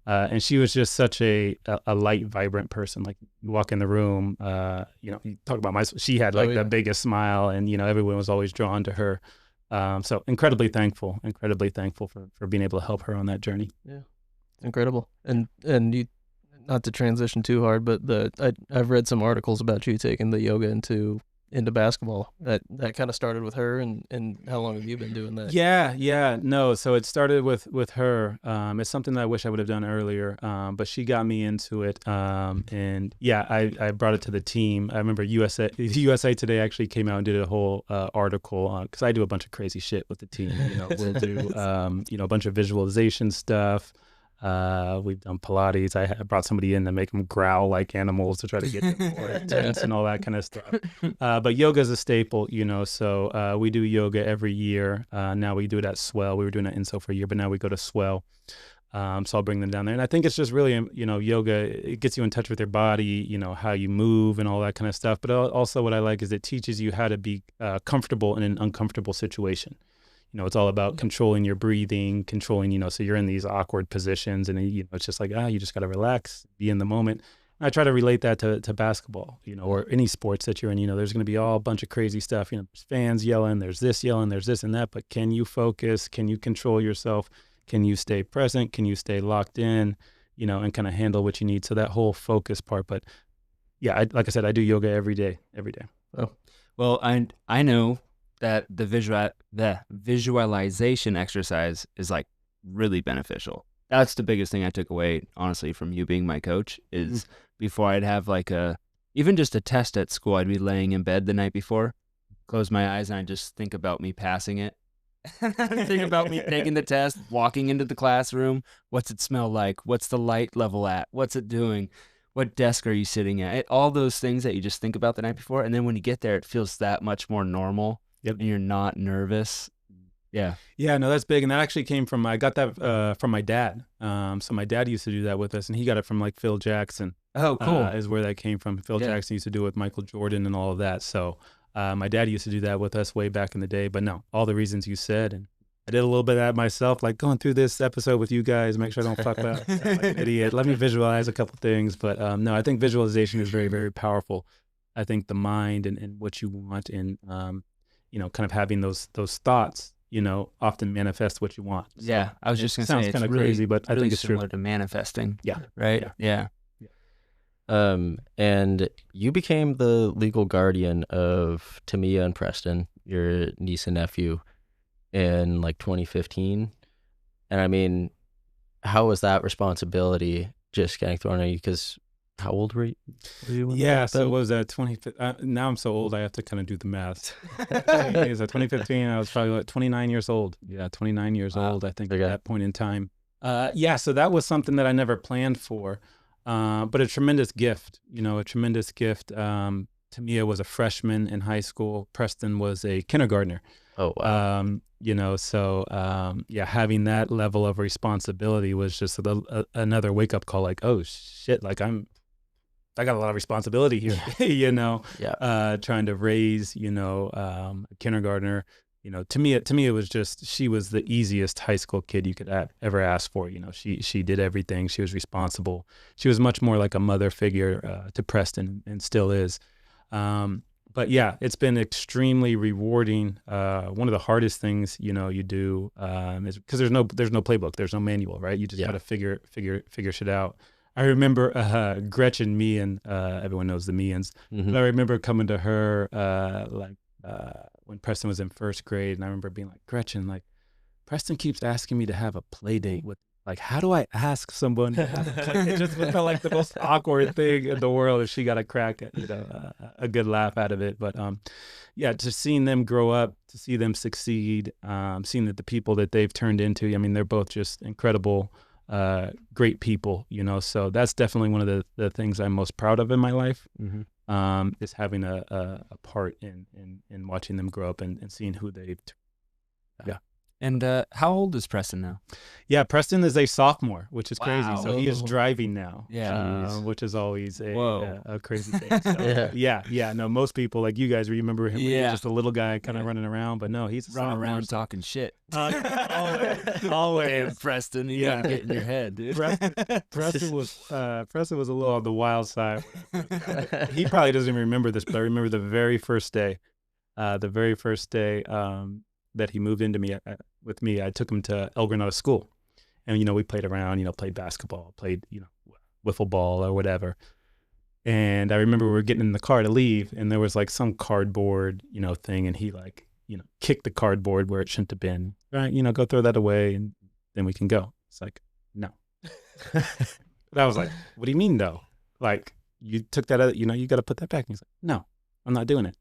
And she was just such a light, vibrant person. Like you walk in the room, you talk about she had like the biggest smile, and, everyone was always drawn to her. So incredibly thankful for being able to help her on that journey. Yeah, incredible. And you, not to transition too hard, but I've read some articles about you taking the yoga into basketball. That kind of started with her, and how long have you been doing that? Yeah, no. So it started with her. It's something that I wish I would have done earlier, but she got me into it. And yeah, I brought it to the team. I remember USA Today actually came out and did a whole article, because I do a bunch of crazy shit with the team. We'll do a bunch of visualization stuff. We've done Pilates. I brought somebody in to make them growl like animals to try to get them more intense and all that kind of stuff. But yoga is a staple, so we do yoga every year. Now we do it at Swell. We were doing it at INSO for a year, but now we go to Swell. So I'll bring them down there. And I think it's just really, yoga, it gets you in touch with your body, how you move and all that kind of stuff. But also what I like is it teaches you how to be comfortable in an uncomfortable situation. It's all about controlling your breathing, so you're in these awkward positions, and it's just like, you just got to relax, be in the moment. And I try to relate that to basketball, or any sports that you're in. There's going to be all a bunch of crazy stuff, there's fans yelling, there's this yelling, there's this and that, but can you focus? Can you control yourself? Can you stay present? Can you stay locked in, and kind of handle what you need? So that whole focus part. But yeah, like I said, I do yoga every day. Oh, Well, I know that the visualization exercise is like really beneficial. That's the biggest thing I took away, honestly, from you being my coach is before I'd have like even just a test at school, I'd be laying in bed the night before, close my eyes, and I just think about me passing it. Think about me taking the test, walking into the classroom. What's it smell like? What's the light level at? What's it doing? What desk are you sitting at? All those things that you just think about the night before. And then when you get there, it feels that much more normal. Yep. And you're not nervous. Yeah. Yeah, no, that's big. And that actually came from, I got that from my dad. So my dad used to do that with us, and he got it from like Phil Jackson. Oh, cool. Is where that came from. Phil Jackson used to do it with Michael Jordan and all of that. So my dad used to do that with us way back in the day. But no, all the reasons you said, and I did a little bit of that myself, like going through this episode with you guys, make sure I don't fuck up like an idiot. Let me visualize a couple things. But no, I think visualization is very, very powerful. I think the mind and what you want, and kind of having those thoughts, often manifest what you want. So yeah, I was just going to say, sounds kind of crazy, but I think it's similar true. to manifesting. Yeah. Right? Yeah. And you became the legal guardian of Tamia and Preston, your niece and nephew, in like 2015. And I mean, how was that responsibility just getting thrown at you? Because how old were you? Yeah, so what was that, 2015? Now I'm so old, I have to kind of do the math. Is that 2015? I was probably like 29 years old. Yeah, 29 years old, I think, at that point in time. Yeah, so that was something that I never planned for, but a tremendous gift, a tremendous gift. Tamia was a freshman in high school. Preston was a kindergartner. Oh, wow. Yeah, having that level of responsibility was just another wake-up call, like, oh, shit, like I got a lot of responsibility here, Yeah. Trying to raise, a kindergartner, to me, it was just, she was the easiest high school kid you could ever ask for. She did everything. She was responsible. She was much more like a mother figure to Preston, and still is. but yeah, it's been extremely rewarding. One of the hardest things, you do is because there's no playbook, there's no manual, right? You just got to figure shit out. I remember Gretchen Meehan, everyone knows the Meehans. Mhm. But I remember coming to her when Preston was in first grade, and I remember being like, Gretchen, like Preston keeps asking me to have a play date with. Like, how do I ask someone to have a play? It just felt like the most awkward thing in the world if she got a crack at, a good laugh out of it. But, yeah, just seeing them grow up, to see them succeed, seeing that the people that they've turned into, I mean, they're both just incredible, great people, So that's definitely one of the things I'm most proud of in my life, is having a part in watching them grow up and seeing who they've yeah. And how old is Preston now? Yeah, Preston is a sophomore, which is crazy. Wow. So he is driving now, Yeah. which is always Whoa. a crazy thing. So, yeah. No, most people like you guys remember him. He was just a little guy kind of running around, but no, he's a Running sophomore. around talking shit. Always. Preston, you gotta get in your head, dude. Preston was a little on the wild side. He probably doesn't even remember this, but I remember the very first day, that he moved into me with me. I took him to El Granada School, and we played around, played basketball, played wiffle ball or whatever. And I remember we were getting in the car to leave, and there was like some cardboard thing, and he like kicked the cardboard where it shouldn't have been. Right, go throw that away, and then we can go. It's like, no. But I was like, what do you mean though? Like, you took that out, you got to put that back. And he's like, no, I'm not doing it.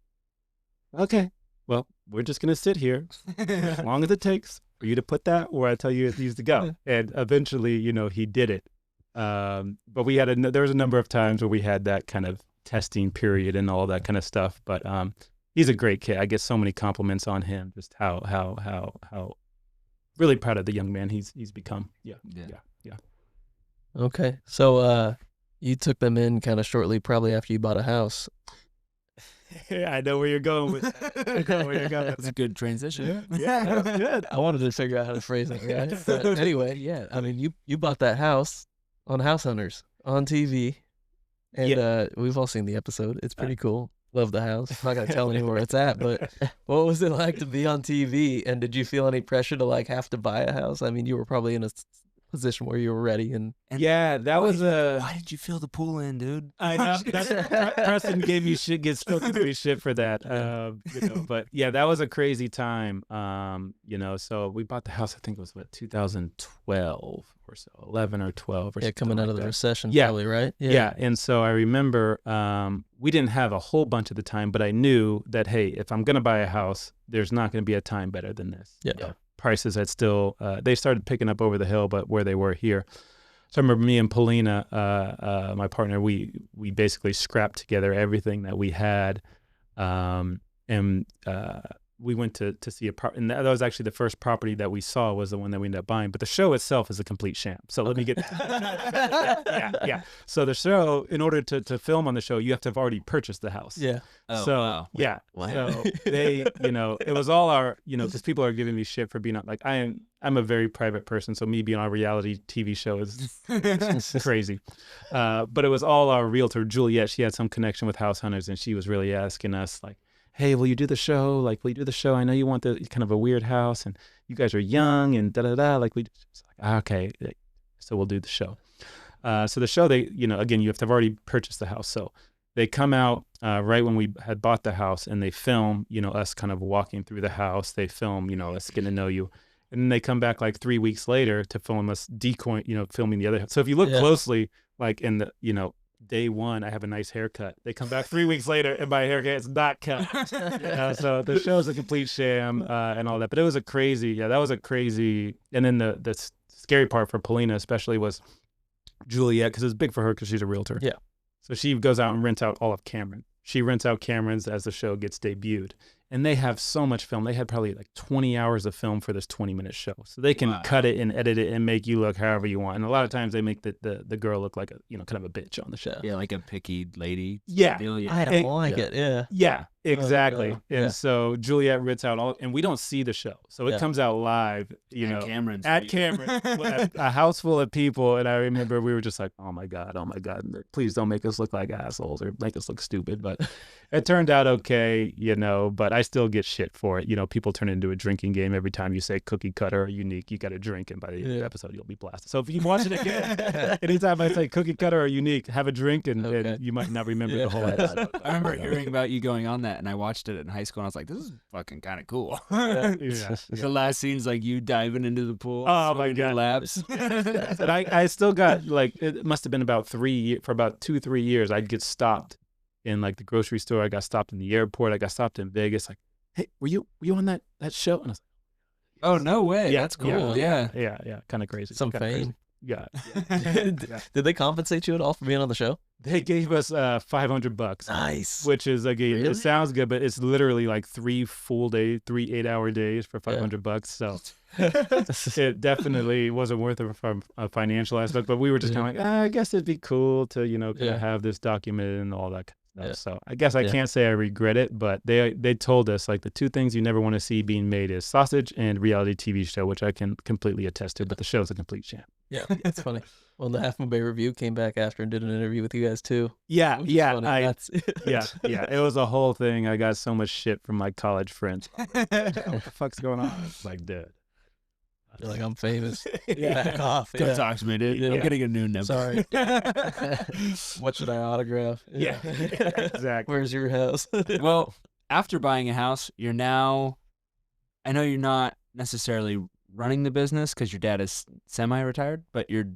Okay. Well, we're just going to sit here as long as it takes for you to put that where I tell you it needs to go. And eventually, he did it. But we had there was a number of times where we had that kind of testing period and all that kind of stuff. But he's a great kid. I get so many compliments on him, just how really proud of the young man he's become. Yeah. Okay. So you took them in kind of shortly, probably after you bought a house. Yeah, I know where you're going with that. That's a good transition. Yeah, good. I wanted to figure out how to phrase it, right? But anyway, yeah. I mean, you bought that house on House Hunters on TV, and we've all seen the episode. It's pretty cool. Love the house. I'm not gonna tell anyone where it's at, but what was it like to be on TV? And did you feel any pressure to like have to buy a house? I mean, you were probably in a position where you were ready, and yeah, that was why did you fill the pool in, dude? I know Preston gets still gives me shit for that, but yeah, that was a crazy time, so we bought the house, I think it was 2012 or so, 11 or 12 or something coming out like of the that. recession, Yeah. probably, right? Yeah, and so I remember we didn't have a whole bunch at the time, but I knew that, hey, if I'm gonna buy a house, there's not gonna be a time better than this. Yeah. Prices had still they started picking up over the hill, but where they were here. So I remember me and Paulina, my partner, we basically scrapped together everything that we had, and we went to see a property, and that was actually the first property that we saw was the one that we ended up buying. But the show itself is a complete sham. So let me get yeah. So the show, in order to film on the show, you have to have already purchased the house. Yeah. Oh, So wow. yeah, What? so they, it was all our, because people are giving me shit for being on, like I'm a very private person, so me being on a reality TV show is crazy. But it was all our realtor Juliet. She had some connection with House Hunters, and she was really asking us like, hey, will you do the show? Like, will you do the show? I know you want the kind of a weird house, and you guys are young, and da-da-da. Like, okay, so we'll do the show. So the show, they, again, you have to have already purchased the house. So they come out right when we had bought the house, and they film, us kind of walking through the house. They film, us getting to know you. And then they come back like 3 weeks later to film us decoy, filming the other house. So if you look closely, like in the, day one, I have a nice haircut. They come back 3 weeks later, and my haircut is not cut. So the show's a complete sham and all that. But it was that was a crazy. And then the scary part for Paulina especially was Juliet, because it's big for her because she's a realtor. Yeah. So she goes out and rents out all of Cameron. She rents out Cameron's as the show gets debuted. And they have so much film. They had probably like 20 hours of film for this 20-minute show. So they can cut it and edit it and make you look however you want. And a lot of times they make the girl look like a, kind of a bitch on the show. Yeah, like a picky lady. Yeah. I don't like it. Yeah. Yeah, exactly. Yeah. And so Juliet writes out all, and we don't see the show. So it comes out live, At Cameron's. at Cameron, a house full of people. And I remember we were just like, oh my God, please don't make us look like assholes or make us look stupid. But it turned out okay, but I still get shit for it. People turn it into a drinking game every time you say cookie cutter or unique. You got to drink, and by the end of the episode, you'll be blasted. So if you watch it again, anytime I say cookie cutter or unique, have a drink, and you might not remember the whole episode. I remember hearing about you going on that, and I watched it in high school, and I was like, this is fucking kind of cool. The last scene's like you diving into the pool. Oh my God. Laps. And I still got, like, it must have been about 2-3 years, I'd get stopped in like the grocery store. I got stopped in the airport. I got stopped in Vegas. Like, hey, were you on that show? And I was like, Oh, no way. Yeah, That's cool. Yeah. yeah, kind of crazy. Some Kinda fame. crazy. Yeah. Did they compensate you at all for being on the show? They gave us $500, Nice. which is again, Really? it sounds good, but it's literally like 3 8-hour days for $500. So it definitely wasn't worth it from a financial aspect. But we were just kind of like, I guess it'd be cool to kind of have this documented and all that kind of stuff. So I guess I can't say I regret it, but they told us like the 2 things you never want to see being made is sausage and reality TV show, which I can completely attest to. But the show's a complete sham. Yeah, it's funny. Well, the Half Moon Bay Review came back after and did an interview with you guys too. Yeah, Which is yeah, funny. yeah. It was a whole thing. I got so much shit from my college friends. What the fuck's going on? It's like, dude. You're like, I'm famous. Yeah. Back off. Don't Yeah. talk to me, dude. Yeah. I'm getting a new number. Sorry. What should I autograph? Yeah, exactly. Where's your house? Well, after buying a house, you're now, I know you're not necessarily running the business because your dad is semi-retired, but you're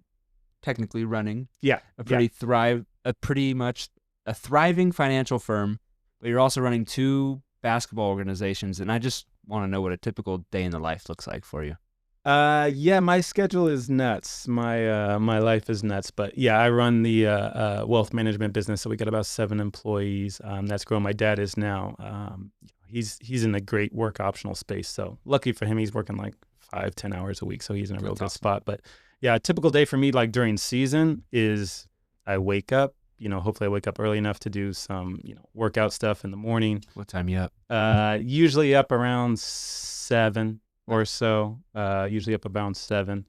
technically running Yeah, a pretty much a thriving financial firm, but you're also running 2 basketball organizations, and I just want to know what a typical day in the life looks like for you. Yeah, my schedule is nuts. My life is nuts. But yeah, I run the wealth management business. So we got about 7 employees. That's growing. My dad is now. He's in a great work optional space. So lucky for him, he's working like 5-10 hours a week. So he's in a real good spot. But yeah, a typical day for me, like during season, is I wake up. Hopefully I wake up early enough to do some workout stuff in the morning. What time you up? Usually up around 7 or so, usually up around 7.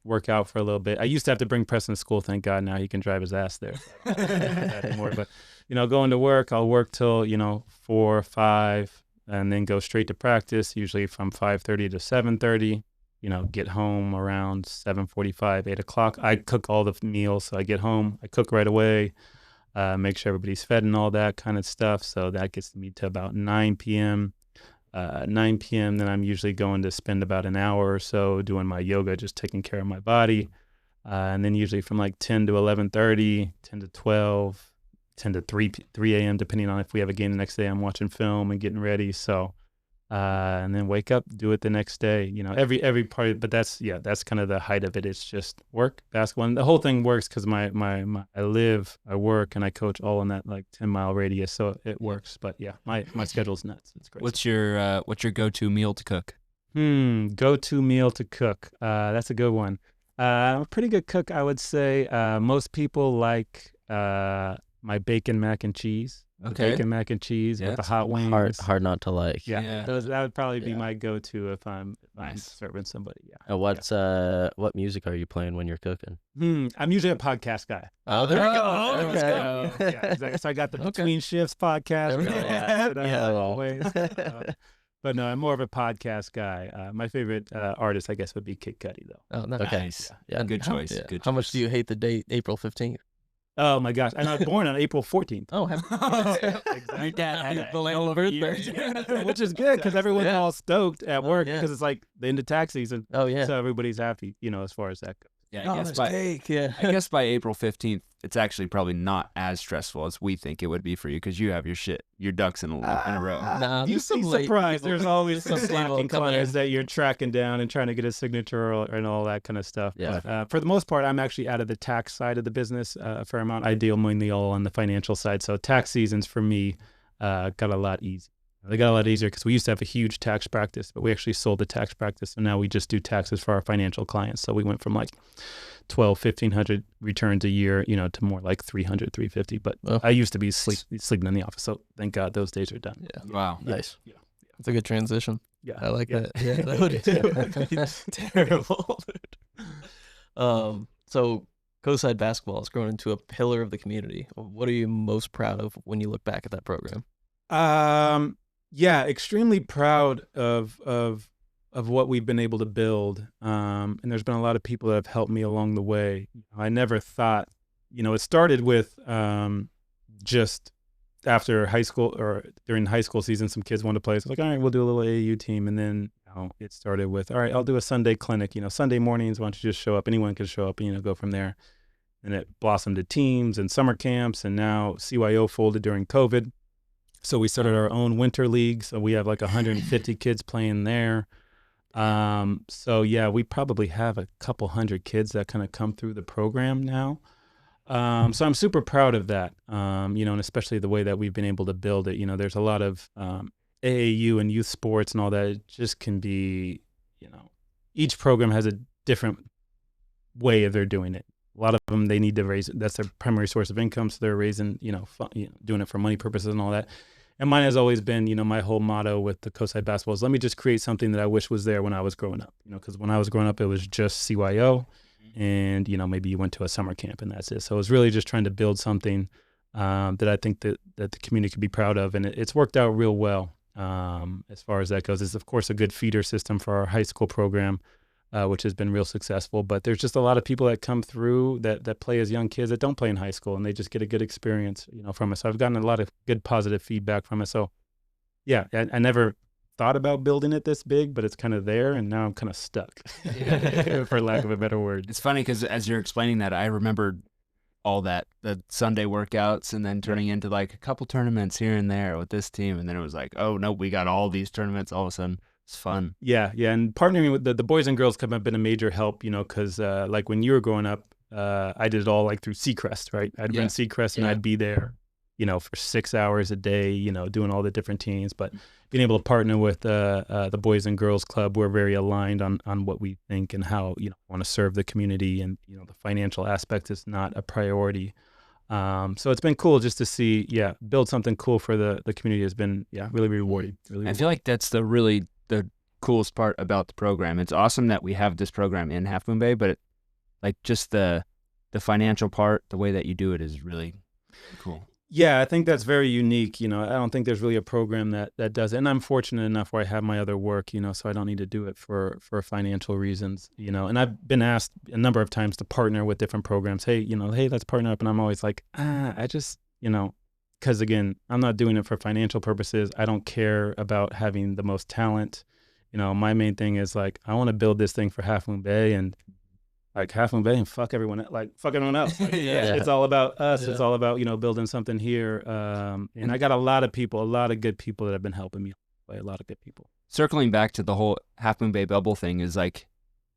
Work out for a little bit. I used to have to bring Preston to school. Thank God now he can drive his ass there. So I don't have to do that anymore. But, going to work, I'll work till, 4 or 5 and then go straight to practice, usually from 5:30 to 7:30. Get home around 7:45, 8 o'clock. I cook all the meals. So I get home, I cook right away, make sure everybody's fed and all that kind of stuff. So that gets me to about 9 p.m. 9 p.m. Then I'm usually going to spend about an hour or so doing my yoga, just taking care of my body. And then usually from like 10 to 11:30, 10 to 12, 10 to 3 a.m., depending on if we have a game the next day, I'm watching film and getting ready. So, and then wake up, do it the next day, every part, but that's kind of the height of it. It's just work, basketball. And the whole thing works because I live, I work, and I coach all in that like 10-mile radius. So it works. But yeah, my schedule's nuts. It's great. What's your go-to meal to cook? Go-to meal to cook. That's a good one. I'm a pretty good cook, I would say. Most people like my bacon mac and cheese. Okay. Bacon mac and cheese with the hot wings. Hard not to like. Yeah. That would probably be my go-to if I'm serving somebody. Yeah. And what music are you playing when you're cooking? I'm usually a podcast guy. Oh, there we go. Oh, Okay. Yeah, exactly. So I got the Between Shifts podcast. There we go. But no, I'm more of a podcast guy. My favorite artist, I guess, would be Kid Cudi, though. Oh, nice. Okay. Yeah. Good choice. Yeah. Good How much choice. do you hate the date, April 15th? Oh my gosh! And I was born on April 14th. Oh, My dad had a belated birthday. Which is good because everyone's all stoked at work yeah. because it's like the end of tax season. Oh, yeah. So everybody's happy, as far as that goes. Yeah, I Yeah. guess by April 15th, it's actually probably not as stressful as we think it would be for you because you have your ducks in a row. Nah, You'd there's some be late surprised. people. There's always some Some people slacking coming clients in. that you're tracking down and trying to get a signature and all that kind of stuff. Yeah. But for the most part, I'm actually out of the tax side of the business a fair amount. I deal mainly all on the financial side. So tax seasons for me got a lot easier. They got a lot easier because we used to have a huge tax practice, but we actually sold the tax practice. And now we just do taxes for our financial clients. So we went from like 1,500 returns a year, to more like 300, 350. But I used to be sleeping in the office. So thank God those days are done. Yeah. Wow. Nice. Yeah. That's a good transition. Yeah. I like that. Yeah, that would be terrible. So Coastside Basketball has grown into a pillar of the community. What are you most proud of when you look back at that program? Yeah, extremely proud of what we've been able to build. And there's been a lot of people that have helped me along the way. I never thought, it started with just after high school or during high school season, some kids wanted to play. So I was like, all right, we'll do a little AAU team. And then it started with, all right, I'll do a Sunday clinic. Sunday mornings, why don't you just show up? Anyone can show up and, go from there. And it blossomed to teams and summer camps. And now CYO folded during COVID. So we started our own winter league. So we have like 150 kids playing there. So yeah, we probably have a couple hundred kids that kind of come through the program now. So I'm super proud of that, and especially the way that we've been able to build it. There's a lot of AAU and youth sports and all that. It just can be, each program has a different way of they're doing it. A lot of them, they need to raise, that's their primary source of income. So they're raising, doing it for money purposes and all that. And mine has always been, my whole motto with the Coastside Basketball is let me just create something that I wish was there when I was growing up, because when I was growing up, it was just CYO and, maybe you went to a summer camp and that's it. So I was really just trying to build something that I think that the community could be proud of. And it's worked out real well as far as that goes. It's, of course, a good feeder system for our high school program, which has been real successful. But there's just a lot of people that come through that play as young kids that don't play in high school, and they just get a good experience, from us. So I've gotten a lot of good positive feedback from it. So yeah, I never thought about building it this big, but it's kind of there, and now I'm kind of stuck, for lack of a better word. It's funny because as you're explaining that, I remembered all that, the Sunday workouts, and then turning into like a couple tournaments here and there with this team, and then it was like, oh no, we got all these tournaments all of a sudden. It's fun. Yeah, and partnering with the Boys and Girls Club have been a major help, because like when you were growing up, I did it all like through Seacrest, right? I'd run Seacrest and I'd be there, for 6 hours a day, doing all the different teams. But being able to partner with the Boys and Girls Club, we're very aligned on what we think and how, want to serve the community, and, the financial aspect is not a priority. So it's been cool just to see, build something cool for the community has been, really rewarding. Really I feel like that's the coolest part about the program. It's awesome that we have this program in Half Moon Bay, but just the financial part, the way that you do it is really cool. Yeah, I think that's very unique. I don't think there's really a program that does it. And I'm fortunate enough where I have my other work, so I don't need to do it for financial reasons, And I've been asked a number of times to partner with different programs. Hey, hey, let's partner up. And I'm always like, I just, because again, I'm not doing it for financial purposes. I don't care about having the most talent. My main thing is like, I want to build this thing for Half Moon Bay, and like Half Moon Bay, and fuck everyone else. Like, it's all about us. Yeah. It's all about, building something here. And I got a lot of good people that have been helping me. A lot of good people. Circling back to the whole Half Moon Bay bubble thing is like,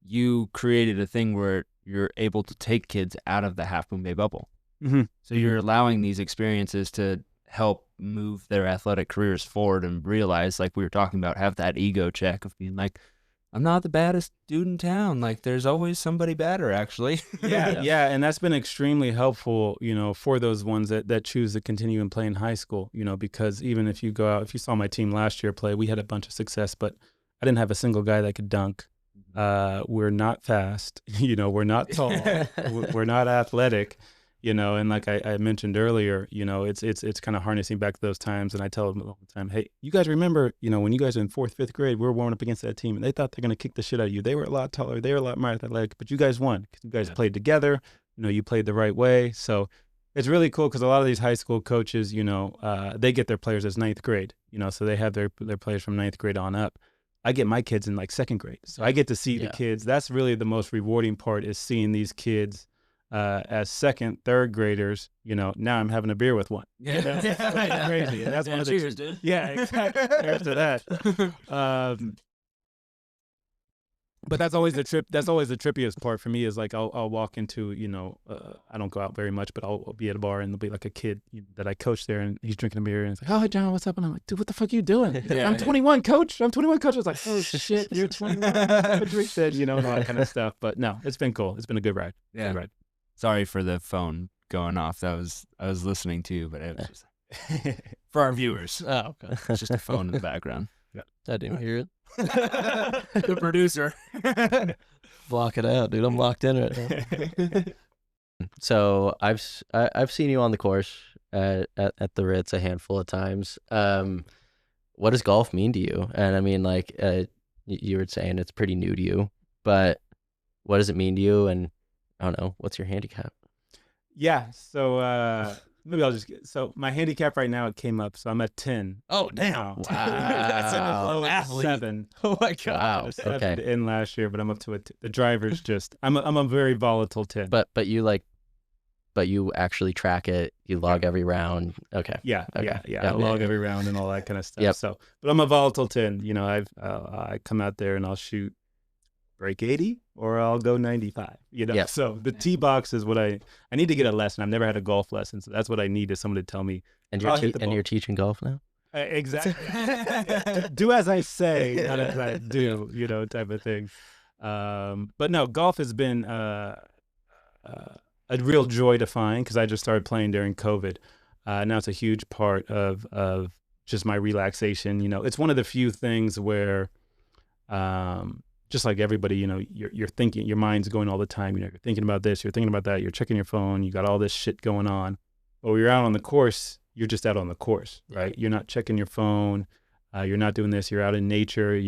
you created a thing where you're able to take kids out of the Half Moon Bay bubble. Mm-hmm. So you're allowing these experiences to help move their athletic careers forward and realize, like we were talking about, have that ego check of being like, I'm not the baddest dude in town. Like, there's always somebody better, actually. Yeah. And that's been extremely helpful, for those ones that choose to continue and play in high school, because even if you go out, if you saw my team last year play, we had a bunch of success, but I didn't have a single guy that could dunk. We're not fast, we're not tall, we're not athletic. And like I mentioned earlier, it's kind of harnessing back to those times. And I tell them all the time, hey, you guys remember, when you guys are in 4th, 5th grade, we were warming up against that team and they thought they're going to kick the shit out of you. They were a lot taller. They were a lot more athletic, but you guys won because you guys played together. You played the right way. So it's really cool because a lot of these high school coaches, they get their players as 9th grade, so they have their players from 9th grade on up. I get my kids in like 2nd grade. So I get to see the kids. That's really the most rewarding part, is seeing these kids as 2nd, 3rd graders, now I'm having a beer with one. That's crazy. And that's one of the cheers, dude. Yeah, exactly. After that. But that's always the trip. That's always the trippiest part for me is like I'll walk into, I don't go out very much, but I'll be at a bar and there'll be like a kid that I coach there and he's drinking a beer and it's like, oh, hi, John, what's up? And I'm like, dude, what the fuck are you doing? He's like, I'm 21, coach. I'm 21, coach. I was like, oh shit, you're 21. Have a drink then, and all that kind of stuff. But no, it's been cool. It's been a good ride. Yeah. Good ride. Sorry for the phone going off. I was listening to you, but it was just for our viewers. Oh, okay. It's just a phone in the background. I didn't hear it. The producer. Block it out, dude. I'm locked in right now. So I've seen you on the course at the Ritz a handful of times. What does golf mean to you? And I mean, like you were saying, it's pretty new to you, but what does it mean to you? And I don't know, what's your handicap? Yeah. So maybe I'll just so my handicap right now, it came up. So I'm at 10. Oh, damn. Wow. Wow. Athlete. 7. Oh, my God. Wow. I Okay. to end last year, but I'm up to it. The driver's just I'm a very volatile 10. But you actually track it. You log every round. Okay. Yeah, Okay. yeah. Yeah. I log every round and all that kind of stuff. Yep. So, but I'm a volatile 10. I come out there and I'll shoot break 80 or I'll go 95. Yep. So the tee box is what I need to get a lesson. I've never had a golf lesson, so that's what I need is someone to tell me. And I'll hit the ball. you're teaching golf now? Exactly. Do as I say, not as I do. Type of thing. But no, golf has been a real joy to find because I just started playing during COVID. Now it's a huge part of just my relaxation. It's one of the few things where, just like everybody, you're thinking, your mind's going all the time. You're thinking about this, you're thinking about that, you're checking your phone, you got all this shit going on. But when you're out on the course, you're just out on the course, right? You're not checking your phone. You're not doing this. You're out in nature,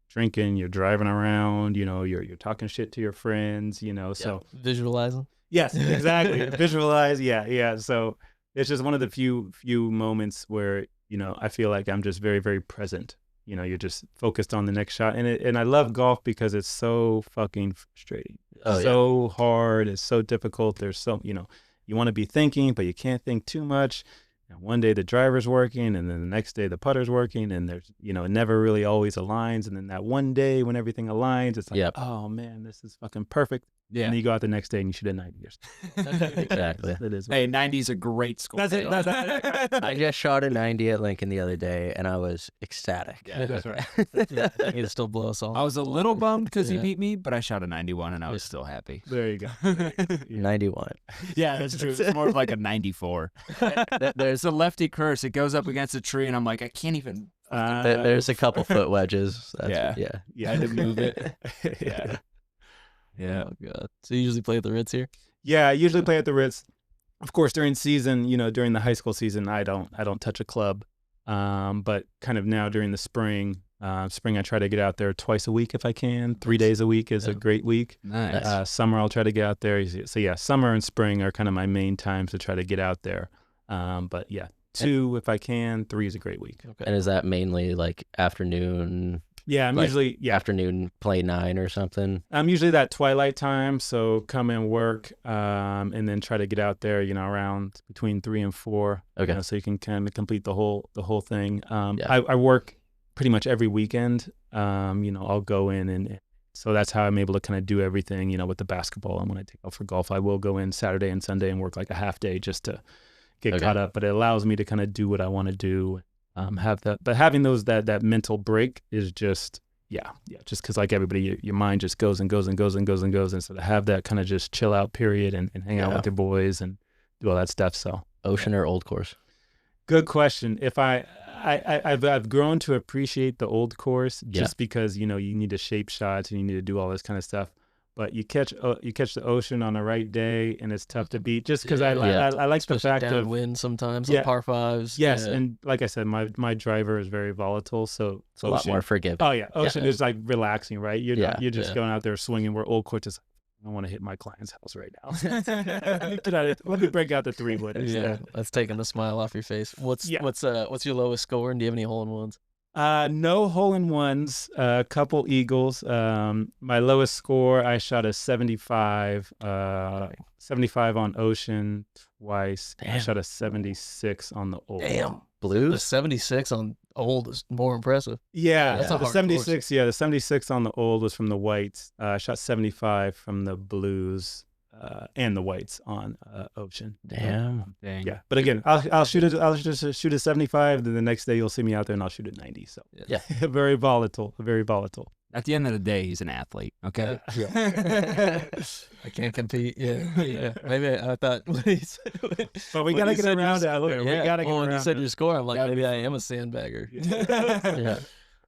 drinking, you're driving around, you're talking shit to your friends, so. Visualizing. Yes, exactly. Visualize. Yeah. So it's just one of the few moments where, I feel like I'm just very, very present. You're just focused on the next shot. And I love golf because it's so fucking frustrating. So hard. It's so difficult. There's so, you want to be thinking, but you can't think too much. One day the driver's working and then the next day the putter's working and there's, it never really always aligns. And then that one day when everything aligns, it's like, oh man, this is fucking perfect. Yeah. And then you go out the next day and you shoot a 90 years. Exactly. It is. Hey, 90 is a great score. That's it. I just shot a 90 at Lincoln the other day, and I was ecstatic. Yeah, that's right. You need to still blow us all. I was a little bummed because he Yeah. beat me, but I shot a 91 and I was still happy. There you go. 91. Yeah, that's true. It's more of like a 94. There's a lefty curse. It goes up against a tree, and I'm like, I can't even. There's a couple foot wedges. That's, I had to move it. Yeah. Yeah. Oh, God. So you usually play at the Ritz here? Yeah, I usually play at the Ritz. Of course, during season, during the high school season, I don't touch a club. But kind of now during the spring, I try to get out there twice a week if I can. 3 days a week is a great week. Nice. Summer, I'll try to get out there. So yeah, summer and spring are kind of my main times to try to get out there. But yeah, 2 if I can. 3 is a great week. Okay. And is that mainly like afternoon? Yeah, I'm Like, usually Afternoon play 9 or something? I'm usually that twilight time, so come in, work, and then try to get out there, around between 3 and 4. Okay. So you can kind of complete the whole thing. Yeah. I work pretty much every weekend. I'll go in and so that's how I'm able to kind of do everything, with the basketball. And when I take off for golf, I will go in Saturday and Sunday and work like a half day just to get Okay. caught up. But it allows me to kind of do what I want to do. But having that mental break is just just because like everybody, your mind just goes and goes and goes and goes and goes, and so to have that kind of just chill out period and hang out with your boys and do all that stuff. So Ocean or Old Course? good question. If I've grown to appreciate the old course just because you need to shape shots and you need to do all this kind of stuff. But you catch the ocean on the right day, and it's tough to beat. Just because I like the fact of downwind sometimes, Yeah. on par fives. yes, Yeah. and like I said, my driver is very volatile, so It's a lot more forgiving. Oh yeah, ocean is like relaxing, right? You're Yeah, just going out there swinging. Where old course is, I want to hit my client's house right now. Let me break out the 3-wood. Yeah, that's taking the smile off your face. What's your lowest score, and do you have any hole-in-ones? No hole-in-ones, a couple eagles. My lowest score, I shot a 75, 75 on ocean twice. I Damn. shot a 76 on the old. Damn. Blues? The 76 on old is more impressive. Yeah, That's so a the hard 76. Yeah, the 76 on the old was from the Whites. I shot 75 from the Blues and the Whites on Ocean. Damn. Dang. Yeah, but again, I'll shoot it. I'll just shoot a 75. Then the next day you'll see me out there and I'll shoot a 90. So Yeah. very volatile. Very volatile. At the end of the day, he's an athlete. Okay. I can't compete. Yeah. Maybe I thought. When he said, But we when gotta you get said around your- that. Look, we gotta get when around you said it. your score, I'm like, That'd maybe be I am a sandbagger. Yeah.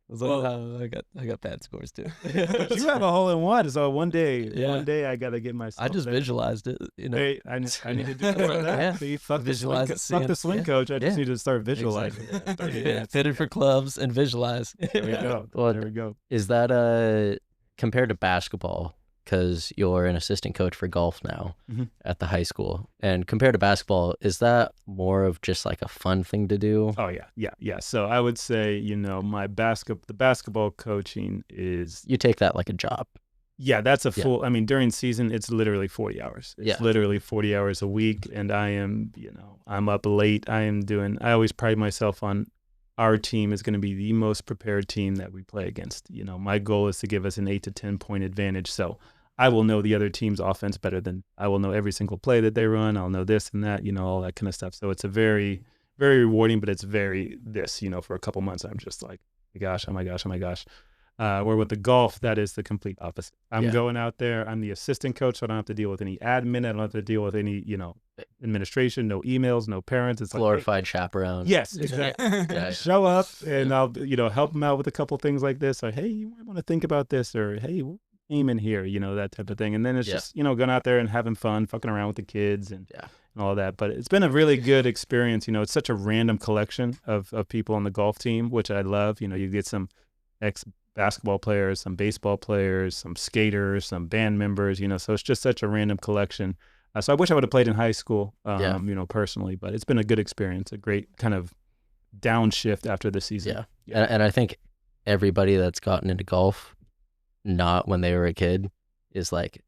I was like, oh, I got bad scores too. But you have a hole in one. So one day I gotta get myself. I just there. visualized it. Hey, I need to do that. Yeah. See, fuck Visualize the it, swing, see fuck the it. swing Yeah. coach. I just Yeah. need to start visualizing. Yeah, fitted for clubs and visualize. There we go. Well, There we go. Is that compared to basketball? Because you're an assistant coach for golf now Mhm. at the high school, and compared to basketball, is that more of just like a fun thing to do? Oh yeah. So I would say, the basketball coaching is You take that like a job. that's a Yeah. full. I mean, during season, it's literally 40 hours. It's Yeah. literally 40 hours a week, and I am, I'm up late. I always pride myself on our team is going to be the most prepared team that we play against. My goal is to give us an 8 to 10 point advantage. So I will know the other team's offense better than I will know every single play that they run. I'll know this and that, all that kind of stuff. So it's a very, very rewarding, but it's very for a couple months, I'm just like, oh my gosh. Where with the golf, that is the complete opposite. I'm Yeah. going out there. I'm the assistant coach, so I don't have to deal with any admin. I don't have to deal with any, administration, no emails, no parents. It's Glorified chaperone. like, yes, exactly. Yeah. Show up and I'll, help them out with a couple things like this. Or, hey, you might want to think about this, or hey, we're aiming here, that type of thing. And then it's Yeah. just, going out there and having fun, fucking around with the kids and Yeah. all that. But it's been a really good experience. It's such a random collection of people on the golf team, which I love. You get some ex-basketball players, some baseball players, some skaters, some band members, so it's just such a random collection. So I wish I would have played in high school, personally, but it's been a good experience, a great kind of downshift after the season. Yeah. And I think everybody that's gotten into golf, not when they were a kid, is like,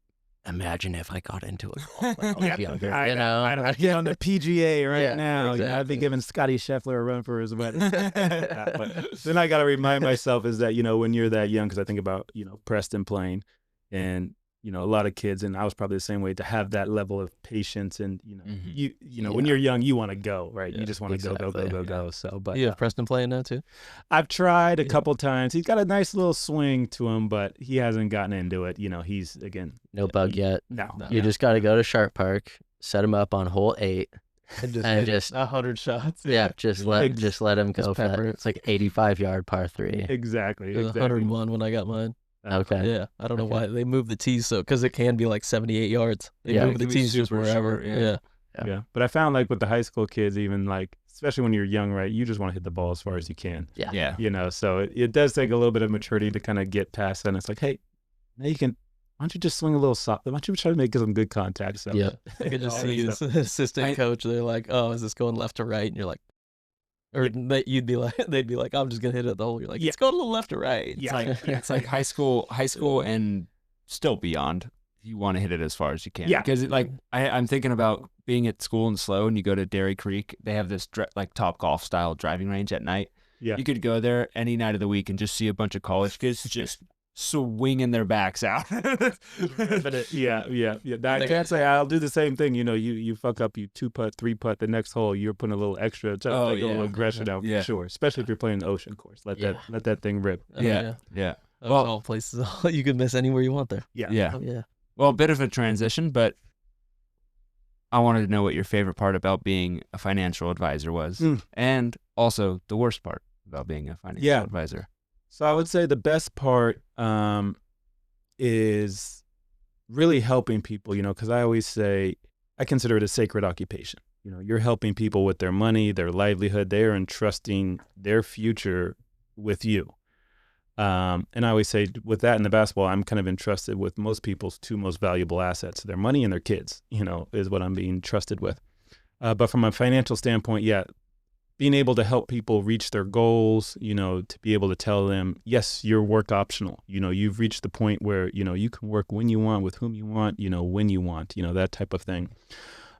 imagine if I got into it when I was younger. I'd get on the PGA right now. I'd be exactly. giving Scotty Scheffler a run for his wedding. But then I got to remind myself is that, when you're that young, because I think about, Preston playing and, a lot of kids, and I was probably the same way, to have that level of patience and, when you're young, you want to go, right? Yeah, you just want to go. So, but You have Preston playing now too? I've tried a couple times. He's got a nice little swing to him, but he hasn't gotten into it. He's, again, No bug yet. no. You just got to go to Sharp Park, set him up on hole 8, And and just 100 shots. just let him go Just for that. pepper it. It's like 85-yard par 3. Exactly. It was 101 when I got mine. Okay. Yeah, I don't know Okay. why they moved the tees because it can be like 78 yards. They Yeah, move it the can be tees just super wherever. short, yeah. Yeah. But I found like with the high school kids, even like, especially when you're young, right? You just want to hit the ball as far as you can, Yeah. so it does take a little bit of maturity to kind of get past that. And it's like, hey, now you can, why don't you just swing a little soft? Why don't you try to make some good contact? So Yeah. I could just All see that you as assistant coach. They're like, "Oh, is this going left to right?" And you're like, or you'd be like, they'd be like, "I'm just gonna hit it at the hole." You're like, Yeah. "It's going a little left to right." It's like it's like high school and still beyond. You want to hit it as far as you can. Yeah. Because I'm thinking about being at school and slow, and you go to Dairy Creek. They have this like Top Golf style driving range at night. Yeah. You could go there any night of the week and just see a bunch of college kids just swinging their backs out. But I can't say I'll do the same thing. You fuck up, you 2-putt, 3-putt the next hole. You're putting a little extra, a little aggression out for sure. Especially if you're playing the ocean course. Let that thing rip. Yeah. Those Well- all places you can miss anywhere you want there. Yeah. Oh yeah. Well, a bit of a transition, but I wanted to know what your favorite part about being a financial advisor was, and also the worst part about being a financial advisor. So I would say the best part is really helping people, because I always say I consider it a sacred occupation. You're helping people with their money, their livelihood. They are entrusting their future with you. And I always say with that in the basketball, I'm kind of entrusted with most people's 2 most valuable assets, their money and their kids, is what I'm being trusted with. But from a financial standpoint, being able to help people reach their goals, to be able to tell them, yes, you're work optional. You've reached the point where, you can work when you want, with whom you want, when you want, that type of thing.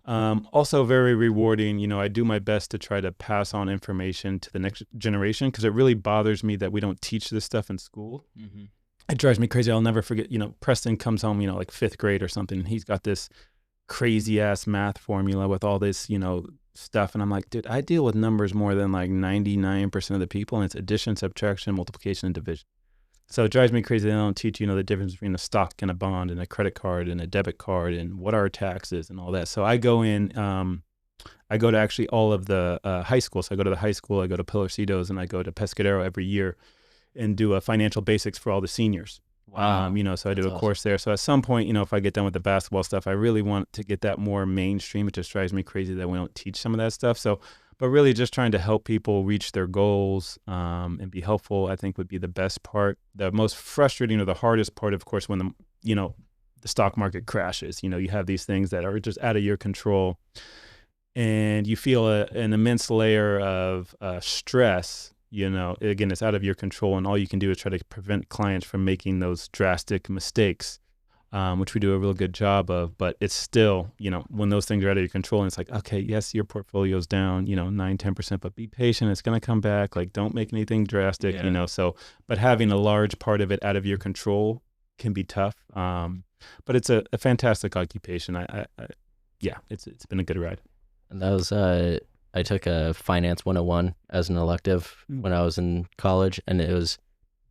Also very rewarding. You know, I do my best to try to pass on information to the next generation, because it really bothers me that we don't teach this stuff in school. Mm-hmm. It drives me crazy. I'll never forget, you know, Preston comes home, you know, like 5th grade or something, and he's got this crazy ass math formula with all this, you know, stuff. And I'm like, dude, I deal with numbers more than like 99% of the people, and it's addition, subtraction, multiplication, and division. So it drives me crazy. They don't teach, you know, the difference between a stock and a bond and a credit card and a debit card and what are taxes and all that. So I go in, I go to actually all of the high schools. So I go to the high school, I go to Pilarcitos, and I go to Pescadero every year and do a financial basics for all the seniors. Wow. You know, so I do That's a course there. So at some point, you know, if I get done with the basketball stuff, I really want to get that more mainstream. It just drives me crazy that we don't teach some of that stuff. So, but really just trying to help people reach their goals and be helpful, I think would be the best part. The most frustrating or the hardest part, of course, when the stock market crashes, you know, you have these things that are just out of your control, and you feel an immense layer of stress. You know, again, it's out of your control, and all you can do is try to prevent clients from making those drastic mistakes, which we do a real good job of. But it's still, you know, when those things are out of your control, and it's like, okay, yes, your portfolio's down, you know, 9-10%, but be patient. It's going to come back. Like, don't make anything drastic, you know. So, but having a large part of it out of your control can be tough. But it's a fantastic occupation. Yeah, it's been a good ride. And that was I took a Finance 101 as an elective when I was in college, and it was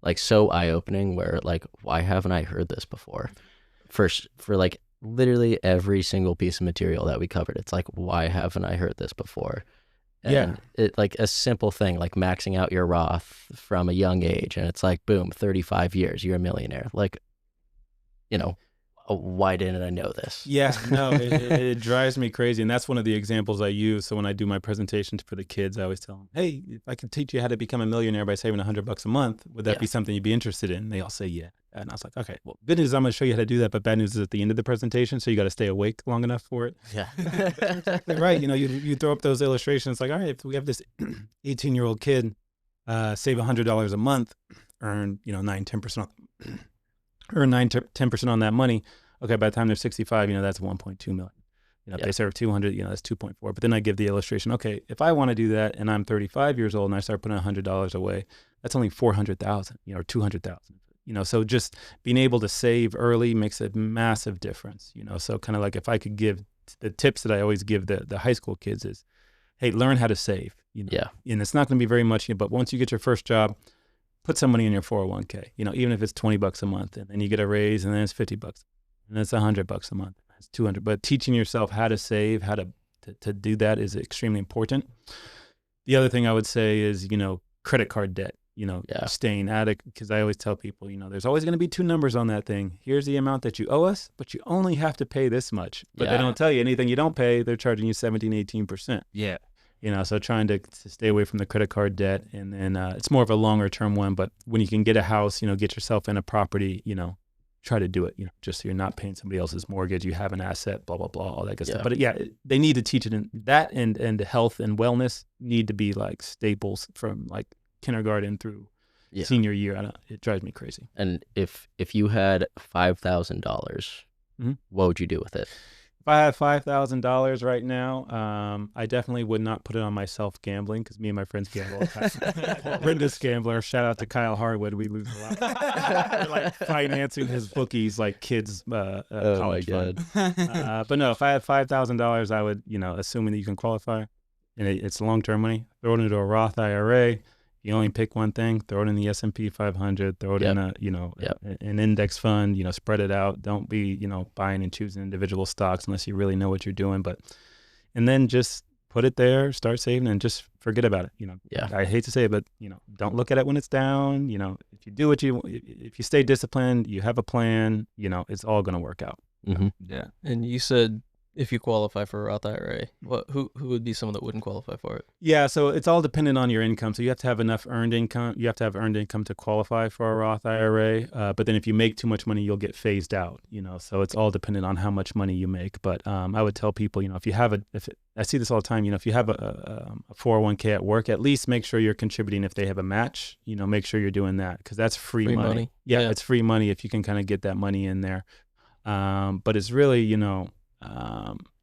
like so eye-opening where like, why haven't I heard this before? For like literally every single piece of material that we covered, it's like, why haven't I heard this before? And it like a simple thing like maxing out your Roth from a young age, and it's like, boom, 35 years, you're a millionaire. Like, you know, why didn't I know this? Yeah, no, it drives me crazy. And that's one of the examples I use. So when I do my presentation for the kids, I always tell them, hey, if I could teach you how to become a millionaire by saving $100 a month, would that be something you'd be interested in? And they all say, yeah. And I was like, okay, well, good news is I'm going to show you how to do that. But bad news is at the end of the presentation. So you got to stay awake long enough for it. Yeah. Right. You know, you throw up those illustrations like, all right, if we have this 18-year-old kid save $100 a month, earn, you know, 9-10% earn 9-10% on that money. Okay, by the time they're 65, you know, that's 1.2 million. You know, if they serve 200, you know, that's 2.4. But then I give the illustration, okay, if I want to do that and I'm 35 years old and I start putting $100 away, that's only 400,000, you know, or 200,000. You know, so just being able to save early makes a massive difference, you know. So kind of like if I could give the tips that I always give the high school kids is, hey, learn how to save, you know. Yeah. And it's not going to be very much, but once you get your first job, put some money in your 401k, you know, even if it's $20 a month, and then you get a raise, and then it's $50, and it's $100 a month, it's 200. But teaching yourself how to save, how to do that is extremely important. The other thing I would say is, you know, credit card debt, you know, staying at it, because I always tell people, you know, there's always going to be 2 numbers on that thing. Here's the amount that you owe us, but you only have to pay this much. But they don't tell you anything you don't pay, they're charging you 17-18%. Yeah. You know, so trying to stay away from the credit card debt. And then it's more of a longer term one, but when you can get a house, you know, get yourself in a property, you know, try to do it, you know, just so you're not paying somebody else's mortgage, you have an asset, blah, blah, blah, all that good stuff. But yeah, they need to teach it in that, and health and wellness need to be like staples from like kindergarten through senior year. It drives me crazy. And if you had $5,000, what would you do with it? If I had $5,000 right now, I definitely would not put it on myself gambling, because me and my friends gamble all the time. Horrendous gambler. Shout out to Kyle Harwood. We lose a lot. We're like financing his bookies like kids' college fund. But no, if I had $5,000, I would, you know, assuming that you can qualify, and it's long-term money, throw it into a Roth IRA. You only pick one thing, throw it in the S&P 500, throw it in a, you know, an index fund, you know, spread it out. Don't be, you know, buying and choosing individual stocks unless you really know what you're doing. And then just put it there, start saving, and just forget about it. You know, I hate to say it, but, you know, don't look at it when it's down. You know, if you stay disciplined, you have a plan, you know, it's all going to work out. Mm-hmm. Yeah. And you said if you qualify for a Roth IRA, who would be someone that wouldn't qualify for it? Yeah, so it's all dependent on your income. So you have to have enough earned income. You have to have earned income to qualify for a Roth IRA. But then if you make too much money, you'll get phased out. You know, so it's all dependent on how much money you make. But I would tell people, you know, if you have I see this all the time. You know, if you have a 401k at work, at least make sure you're contributing. If they have a match, you know, make sure you're doing that, because that's free money. Yeah, it's free money if you can kind of get that money in there. But it's really, you know,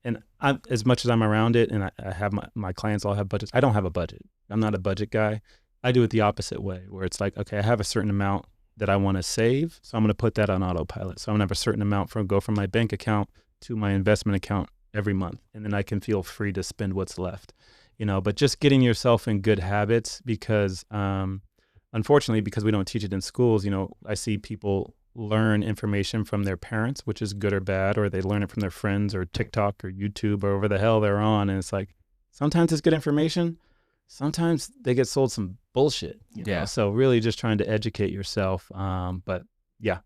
and I'm, as much as I'm around it, and I have my clients all have budgets, I don't have a budget. I'm not a budget guy. I do it the opposite way, where it's like, okay, I have a certain amount that I want to save, so I'm going to put that on autopilot. So I'm going to have a certain amount go from my bank account to my investment account every month, and then I can feel free to spend what's left, but just getting yourself in good habits, because unfortunately, because we don't teach it in schools, I see people learn information from their parents, which is good or bad, or they learn it from their friends or TikTok or YouTube or whatever the hell they're on. And it's like, sometimes it's good information. Sometimes they get sold some bullshit. So really just trying to educate yourself. But yeah.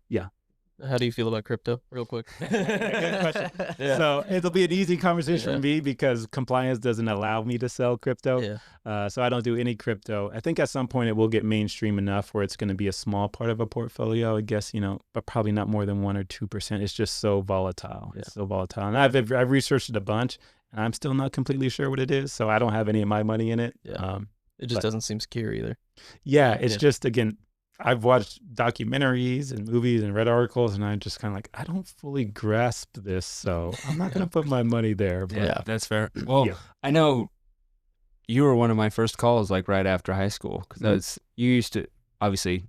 How do you feel about crypto, real quick? Good question. So it'll be an easy conversation for me, because compliance doesn't allow me to sell crypto. So I don't do any crypto. I think at some point it will get mainstream enough where it's going to be a small part of a portfolio, I guess, but probably not more than 1 or 2%. It's just so volatile. It's so volatile. And I've researched it a bunch, and I'm still not completely sure what it is. So I don't have any of my money in it. It just doesn't seem secure either. It's just, again, I've watched documentaries and movies and read articles, and I'm just kind of like, I don't fully grasp this, so I'm not going to put my money there. But Yeah, that's fair. Well, I know you were one of my first calls, like right after high school, because you used to, obviously,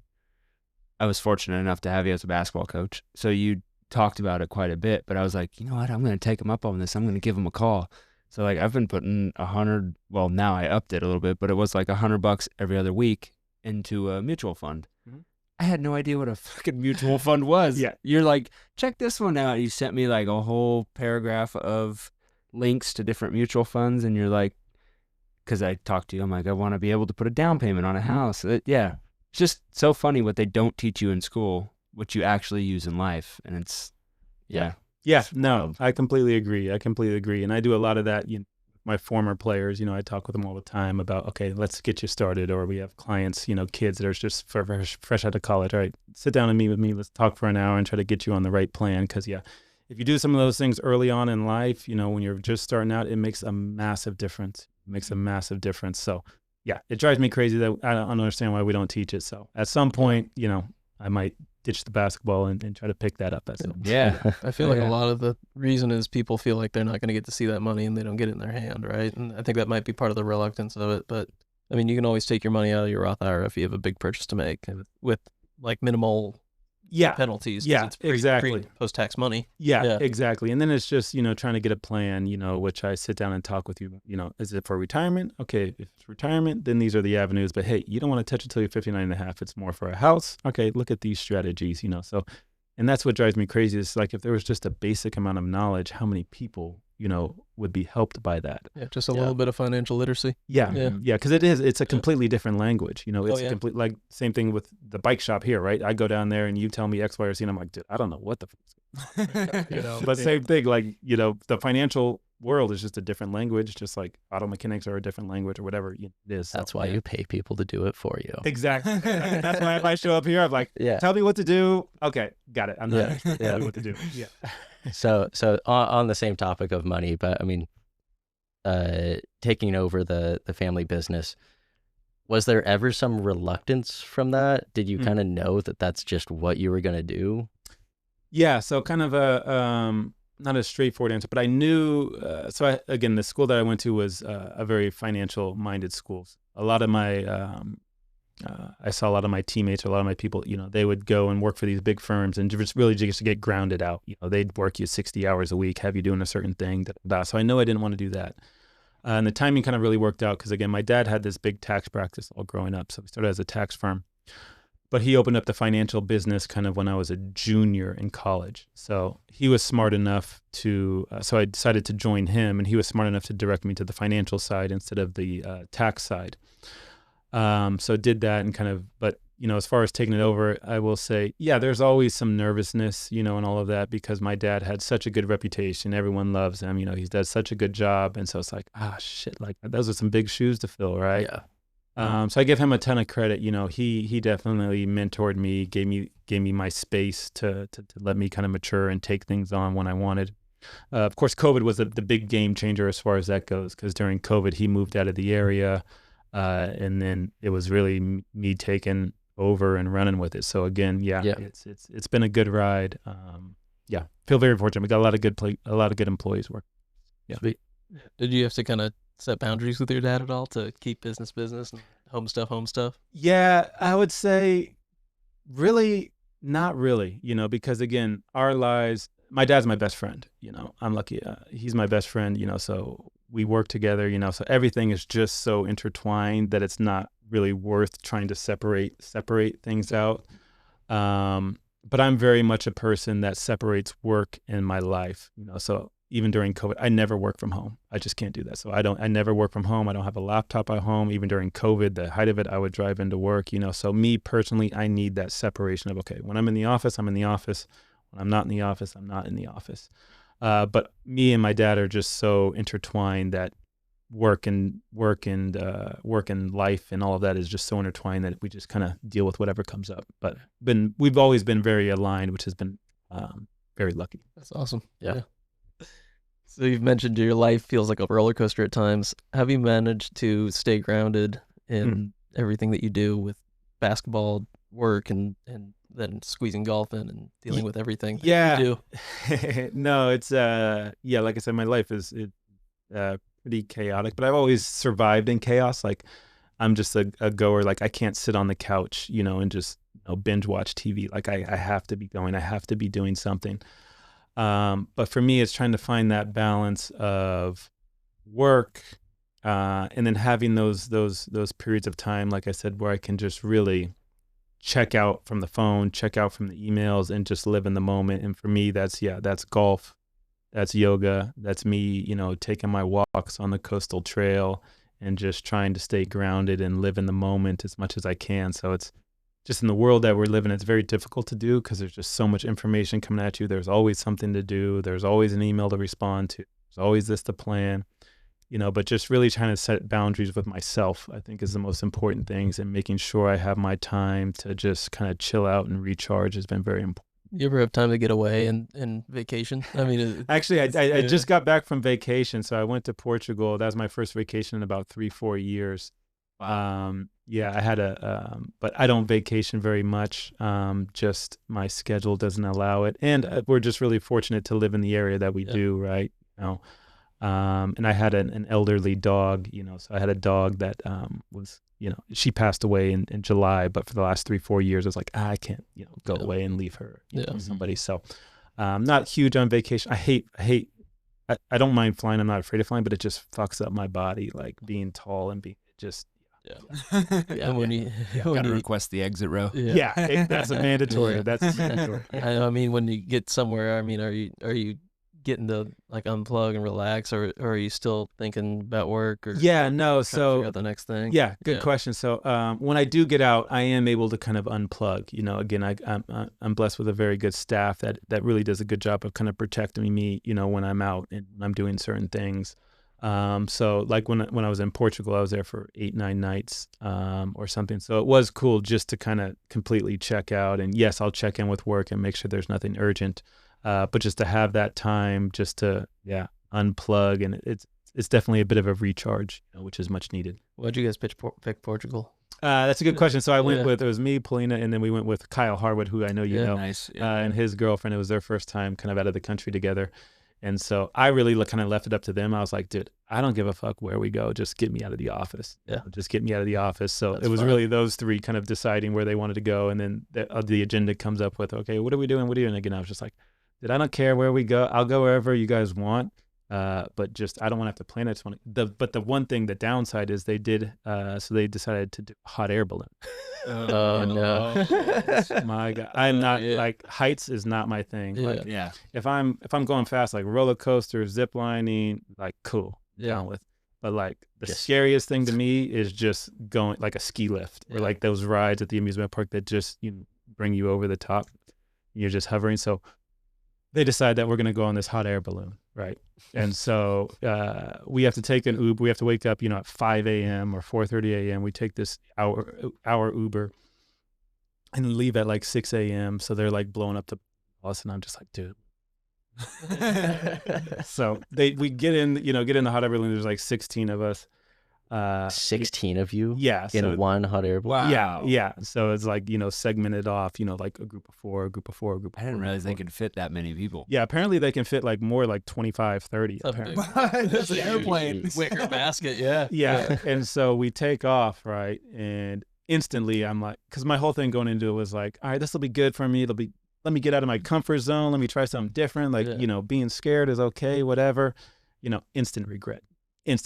I was fortunate enough to have you as a basketball coach, so you talked about it quite a bit, but I was like, you know what, I'm going to take him up on this. I'm going to give him a call. So like I've been putting 100, well, now I upped it a little bit, but it was like $100 every other week into a mutual fund. I had no idea what a fucking mutual fund was. You're like, check this one out. You sent me like a whole paragraph of links to different mutual funds, and you're like, because I talked to you, I'm like, I want to be able to put a down payment on a house. It's just so funny what they don't teach you in school, what you actually use in life. And it's, no, I completely agree. And I do a lot of that, my former players, I talk with them all the time about, okay, let's get you started. Or we have clients, kids that are just fresh out of college. All right, sit down and meet with me. Let's talk for an hour and try to get you on the right plan. Because, if you do some of those things early on in life, when you're just starting out, it makes a massive difference. So, it drives me crazy that I don't understand why we don't teach it. So at some point, I might ditch the basketball and try to pick that up. I feel like a lot of the reason is people feel like they're not going to get to see that money and they don't get it in their hand, right? And I think that might be part of the reluctance of it. But I mean, you can always take your money out of your Roth IRA if you have a big purchase to make with like minimal penalties. It's exactly. Post-tax money. Exactly. And then it's just, trying to get a plan, which I sit down and talk with you, is it for retirement? Okay, if it's retirement, then these are the avenues. But hey, you don't want to touch it till you're 59 and a half. It's more for a house. Okay, look at these strategies, So, and that's what drives me crazy. It's like, if there was just a basic amount of knowledge, how many people, would be helped by that. Just a little bit of financial literacy. Because it's a completely different language. It's a complete, like, same thing with the bike shop here, right? I go down there and you tell me X, Y, or Z, and I'm like, dude, I don't know what the but same thing, like, the financial world is just a different language, just like auto mechanics are a different language or whatever it is. That's why you pay people to do it for you. Exactly. That's why if I show up here, I'm like, tell me what to do. Okay, got it. I'm not tell me what to do. So on the same topic of money, but I mean, taking over the family business, was there ever some reluctance from that? Did you kind of know that that's just what you were going to do? So kind of a not a straightforward answer, but I knew. Again, the school that I went to was a very financial minded school. A lot of my I saw a lot of my teammates, or a lot of my people, they would go and work for these big firms and just really just to get grounded out. They'd work you 60 hours a week, have you doing a certain thing. So I know I didn't want to do that. And the timing kind of really worked out because, again, my dad had this big tax practice all growing up. So we started as a tax firm. But he opened up the financial business kind of when I was a junior in college. So he was smart enough so I decided to join him, and he was smart enough to direct me to the financial side instead of the tax side. So did that and kind of, but, as far as taking it over, I will say, there's always some nervousness, and all of that, because my dad had such a good reputation. Everyone loves him. He does such a good job. And so it's like, shit, like those are some big shoes to fill, right? So I give him a ton of credit. He definitely mentored me, gave me my space to let me kind of mature and take things on when I wanted. Of course, COVID was the big game changer as far as that goes, because during COVID, he moved out of the area. And then it was really me taking over and running with it. So again, it's been a good ride. Feel very fortunate. We got a lot of good employees working. Yeah. Sweet. Did you have to kind of set boundaries with your dad at all to keep business and home stuff? Yeah, I would say really not really, because again, our lives, my dad's my best friend, I'm lucky. He's my best friend, so we work together, so everything is just so intertwined that it's not really worth trying to separate things out. But I'm very much a person that separates work and my life, so even during COVID, I never work from home. I just can't do that. So I never work from home. I don't have a laptop at home. Even during COVID, the height of it, I would drive into work, so me personally, I need that separation of, okay, when I'm in the office, I'm in the office. When I'm not in the office, I'm not in the office. But me and my dad are just so intertwined that work and life and all of that is just so intertwined that we just kind of deal with whatever comes up. But we've always been very aligned, which has been very lucky. That's awesome. Yeah. So you've mentioned your life feels like a roller coaster at times. Have you managed to stay grounded in everything that you do with basketball, work, and then squeezing golf in and dealing with everything that you do? No, it's like I said, my life is pretty chaotic, but I've always survived in chaos. Like I'm just a goer. Like I can't sit on the couch, and just binge watch TV. Like I have to be going. I have to be doing something. But for me, it's trying to find that balance of work and then having those periods of time, like I said, where I can just really check out from the phone, check out from the emails, and just live in the moment. And for me, that's golf, that's yoga, that's me, taking my walks on the coastal trail and just trying to stay grounded and live in the moment as much as I can. So it's just in the world that we're living, it's very difficult to do because there's just so much information coming at you. There's always something to do. There's always an email to respond to. There's always this to plan, but just really trying to set boundaries with myself, I think is the most important things, and making sure I have my time to just kind of chill out and recharge has been very important. You ever have time to get away and vacation? I mean, actually, I just got back from vacation. So I went to Portugal. That was my first vacation in about 3-4 years. Wow. I had but I don't vacation very much. Just my schedule doesn't allow it. And we're just really fortunate to live in the area that we do, right? And I had an elderly dog, so I had a dog that was, she passed away in July, but for the last 3-4 years, I was like, I can't, go away and leave her, with somebody. So not huge on vacation. I don't mind flying. I'm not afraid of flying, but it just fucks up my body, like being tall and being just. And when you gotta request the exit row. That's a mandatory. That's mandatory. I mean, when you get somewhere, I mean, are you getting to like unplug and relax, or are you still thinking about work? Or so figure out the next thing. Good question. So when I do get out, I am able to kind of unplug. Again, I'm blessed with a very good staff that really does a good job of kind of protecting me. When I'm out and I'm doing certain things. So like when I was in Portugal, I was there for 8-9 nights, or something. So it was cool just to kind of completely check out. And yes, I'll check in with work and make sure there's nothing urgent. But just to have that time just to, unplug. And it's definitely a bit of a recharge, which is much needed. Why'd you guys pick Portugal? That's a good question. So I went with, it was me, Polina, and then we went with Kyle Harwood, who I know you know. Nice. And his girlfriend. It was their first time kind of out of the country together. And so I really kind of left it up to them. I was like, dude, I don't give a fuck where we go. Just get me out of the office. Just get me out of the office. So it was really those three kind of deciding where they wanted to go. And then the agenda comes up with, okay, what are we doing? And again, I was just like, dude, I don't care where we go. I'll go wherever you guys want. But just, I don't want to have to plan it. But the one thing, the downside is they decided to do a hot air balloon. Oh no. My God. I'm not like, heights is not my thing. Like, if I'm going fast, like roller coaster, zip lining, like cool, down with. But like the scariest thing to me is just going like a ski lift or like those rides at the amusement park that just bring you over the top. You're just hovering. So they decide that we're going to go on this hot air balloon, right? And so we have to take an Uber. We have to wake up, at 5 a.m. or 4:30 a.m. We take this hour Uber and leave at like 6 a.m. So they're like blowing up the bus, and I'm just like, dude. So we get in the hot air balloon. There's like 16 of us. Uh, 16 of you yeah. in So, one hot air balloon. Wow. yeah. So it's like, segmented off, like a group of 4, a group of 4, a group of 4. I didn't realize they group of 4. could fit that many people. Yeah, apparently they can fit like more like 25, 30. That's a Apparently. That's an airplane. Wicker basket, yeah. Yeah. And so we take off, right? And instantly I'm like, because my whole thing going into it was like, all right, this will be good for me. Let me get out of my comfort zone. Let me try something different. Like, being scared is okay, whatever. Instant regret. As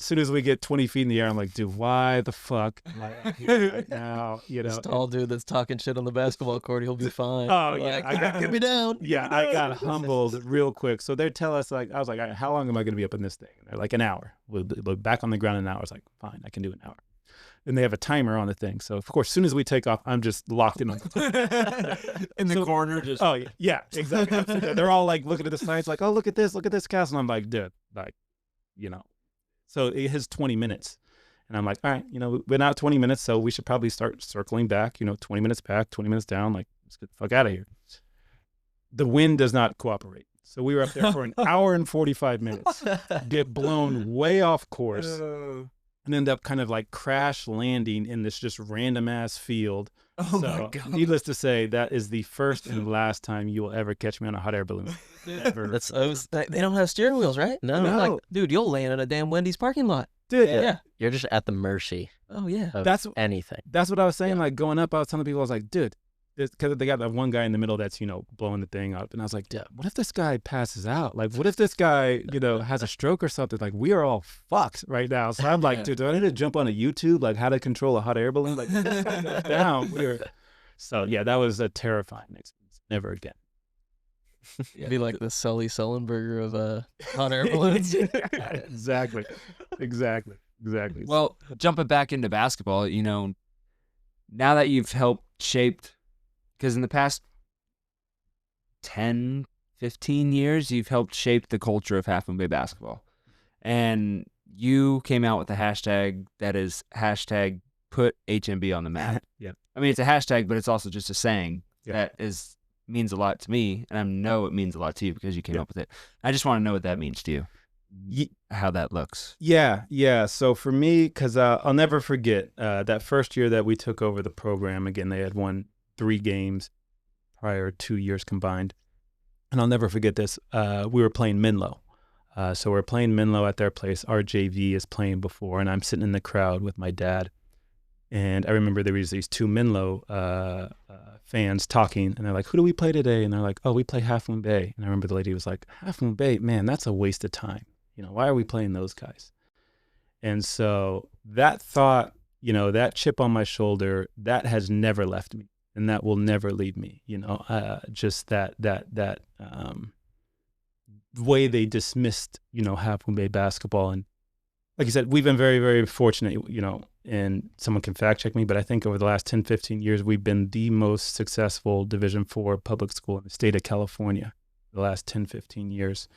soon as we get 20 feet in the air, I'm like, dude, why the fuck am I up here right now? This tall dude that's talking shit on the basketball court, he'll be fine. Oh, yeah. Get me down. Yeah, I got humbled real quick. So they tell us, like, I was like, all right, how long am I going to be up in this thing? And they're like, an hour. We'll be back on the ground in an hour. I was like, fine, I can do an hour. And they have a timer on the thing. So, of course, as soon as we take off, I'm just locked in. In the corner, just. Oh, yeah, exactly. They're all like looking at the signs, like, oh, look at this castle. And I'm like, dude, like, So it has 20 minutes. And I'm like, all right, we've been out 20 minutes, so we should probably start circling back, 20 minutes back, 20 minutes down. Like, let's get the fuck out of here. The wind does not cooperate. So we were up there for an hour and 45 minutes, get blown way off course, and end up kind of like crash landing in this just random ass field. Oh, my God. Needless to say, that is the first and last time you will ever catch me on a hot air balloon. Ever. They don't have steering wheels, right? No. Like, dude, you'll land in a damn Wendy's parking lot. Dude, Yeah. You're just at the mercy Oh, yeah. of That's- anything. That's what I was saying. Like going up, I was telling people, I was like, dude, because they got that one guy in the middle that's, blowing the thing up. And I was like, dude, what if this guy passes out? Like, what if this guy, has a stroke or something? Like, we are all fucked right now. So I'm like, dude, do I need to jump on a YouTube? Like, how to control a hot air balloon? Like, down. So, yeah, that was a terrifying experience. Never again. Be like the Sully Sullenberger of hot air balloons. Exactly. Well, jumping back into basketball, now that you've helped shaped, because in the past 10, 15 years, you've helped shape the culture of Half Moon Bay basketball. And you came out with a hashtag that is hashtag put HMB on the map. Yeah. I mean, it's a hashtag, but it's also just a saying that means a lot to me. And I know it means a lot to you because you came up with it. I just want to know what that means to you. How that looks. Yeah. So for me, because I'll never forget that first year that we took over the program. Again, they had won 3 games prior, 2 years combined. And I'll never forget this. We were playing Menlo. So we're playing Menlo at their place. Our JV is playing before, and I'm sitting in the crowd with my dad. And I remember there was these 2 Menlo fans talking, and they're like, who do we play today? And they're like, oh, we play Half Moon Bay. And I remember the lady was like, Half Moon Bay, man, that's a waste of time. Why are we playing those guys? And so that thought, that chip on my shoulder, that has never left me, and that will never leave me. Just that way they dismissed, Half Moon Bay basketball. And like you said, we've been very, very fortunate, and someone can fact check me, but I think over the last 10, 15 years, we've been the most successful Division IV public school in the state of California the last 10, 15 years.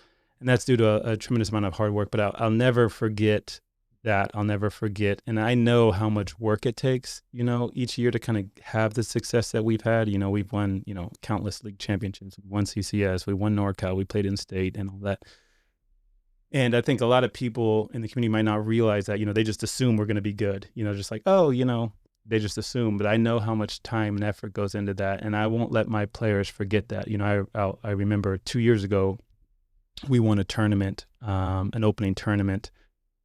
And that's due to a tremendous amount of hard work, but I'll never forget that. I'll never forget. And I know how much work it takes, each year to kind of have the success that we've had. We've won, countless league championships. We won CCS, we won NorCal, we played in state and all that. And I think a lot of people in the community might not realize that, they just assume we're going to be good, just like, oh, they just assume. But I know how much time and effort goes into that. And I won't let my players forget that. I remember 2 years ago, we won a tournament, an opening tournament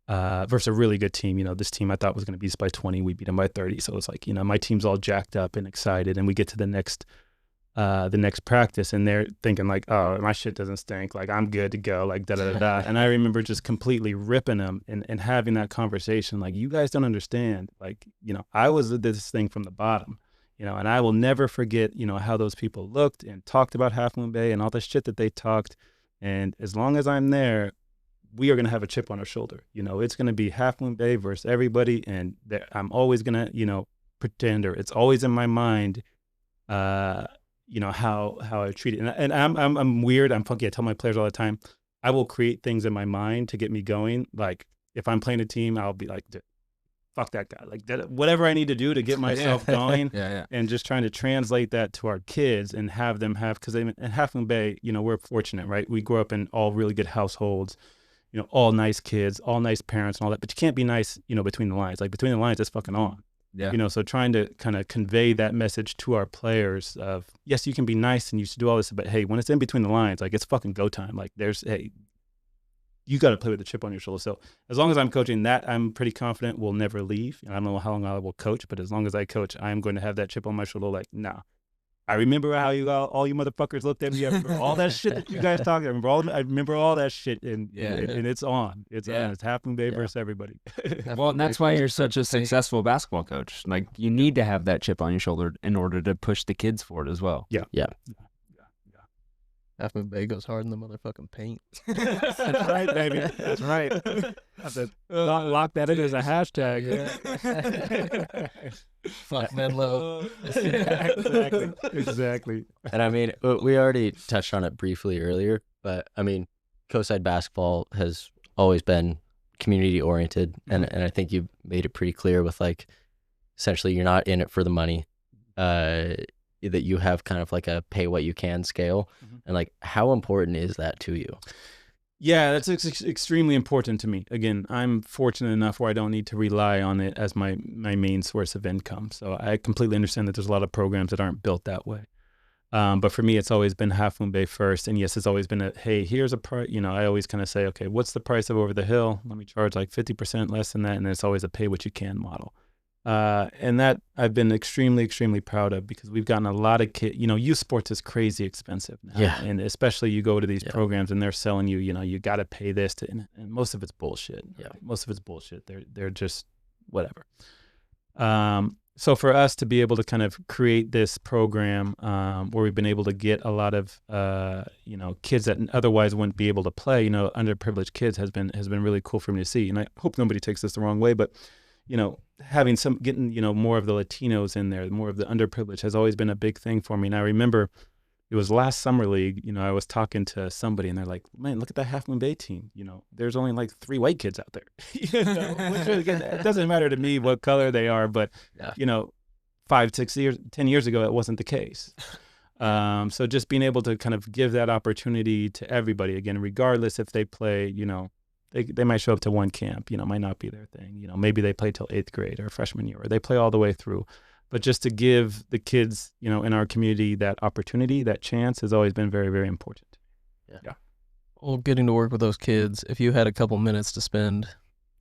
versus a really good team. This team I thought was going to beat us by 20. We beat them by 30. So it's like, my team's all jacked up and excited. And we get to the next practice, and they're thinking like, oh, my shit doesn't stink. Like, I'm good to go. Like, da-da-da-da. And I remember just completely ripping them and having that conversation. Like, you guys don't understand. Like, I was this thing from the bottom, and I will never forget, how those people looked and talked about Half Moon Bay and all the shit that they talked. And as long as I'm there, we are going to have a chip on our shoulder. It's going to be Half Moon Bay versus everybody. And I'm always going to, pretend, or it's always in my mind, how I treat it. And I'm weird. I'm funky. I tell my players all the time, I will create things in my mind to get me going. Like if I'm playing a team, I'll be like, fuck that guy. Like whatever I need to do to get myself going. And just trying to translate that to our kids and have them have, because in Half Moon Bay, we're fortunate, right? We grew up in all really good households. all nice kids, all nice parents and all that, but you can't be nice, between the lines. Like between the lines, it's fucking on. Yeah. So trying to kind of convey that message to our players of, yes, you can be nice and you should do all this, but hey, when it's in between the lines, like it's fucking go time. Like you got to play with a chip on your shoulder. So as long as I'm coaching that, I'm pretty confident we'll never leave. I don't know how long I will coach, but as long as I coach, I'm going to have that chip on my shoulder. Like, nah, I remember how all you motherfuckers looked at me after all that shit that you guys talked. I remember all that shit, and it's on. It's on. It's Half Moon Bay versus everybody. Well, and that's why you're such a successful basketball coach. Like, you need to have that chip on your shoulder in order to push the kids forward as well. Yeah. Half Moon Bay goes hard in the motherfucking paint. That's right, baby. That's right. Have to lock that in as a hashtag. Fuck Menlo. Exactly. And I mean, we already touched on it briefly earlier, but I mean, Coastside Basketball has always been community oriented, and I think you made it pretty clear with, like, essentially you're not in it for the money, that you have kind of like a pay what you can scale, and like, how important is that to you? Yeah, that's extremely important to me. Again, I'm fortunate enough where I don't need to rely on it as my main source of income. So I completely understand that there's a lot of programs that aren't built that way. But for me, it's always been Half Moon Bay first. And yes, it's always been hey, here's a price. I always kind of say, okay, what's the price of Over the Hill? Let me charge like 50% less than that. And then it's always a pay what you can model. And that I've been extremely, extremely proud of, because we've gotten a lot of kids. Youth sports is crazy expensive now. Yeah. And especially you go to these programs and they're selling you, you got to pay this and most of it's bullshit. Yeah. Most of it's bullshit. They're just whatever. So for us to be able to kind of create this program where we've been able to get a lot of kids that otherwise wouldn't be able to play, underprivileged kids has been really cool for me to see. And I hope nobody takes this the wrong way, but getting more of the Latinos in there, more of the underprivileged has always been a big thing for me. And I remember it was last summer league, I was talking to somebody and they're like, man, look at that Half Moon Bay team. There's only like 3 white kids out there. Which, again, it doesn't matter to me what color they are, but 5, 6 years, 10 years ago, it wasn't the case. So just being able to kind of give that opportunity to everybody, again, regardless if they play, they might show up to one camp, might not be their thing. Maybe they play till 8th grade or freshman year, or they play all the way through. But just to give the kids, in our community that opportunity, that chance has always been very, very important. Yeah. Well, getting to work with those kids, if you had a couple minutes to spend,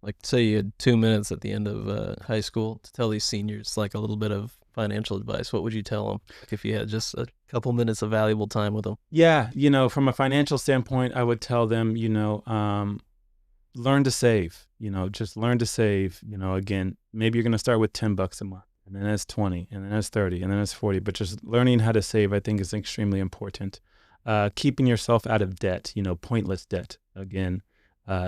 like say you had 2 minutes at the end of high school to tell these seniors like a little bit of financial advice, what would you tell them if you had just a couple minutes of valuable time with them? Yeah, from a financial standpoint, I would tell them, learn to save, just learn to save, again, maybe you're going to start with $10 a month, and then it's 20, and then it's 30, and then it's 40, but just learning how to save, I think, is extremely important. Keeping yourself out of debt, pointless debt, again,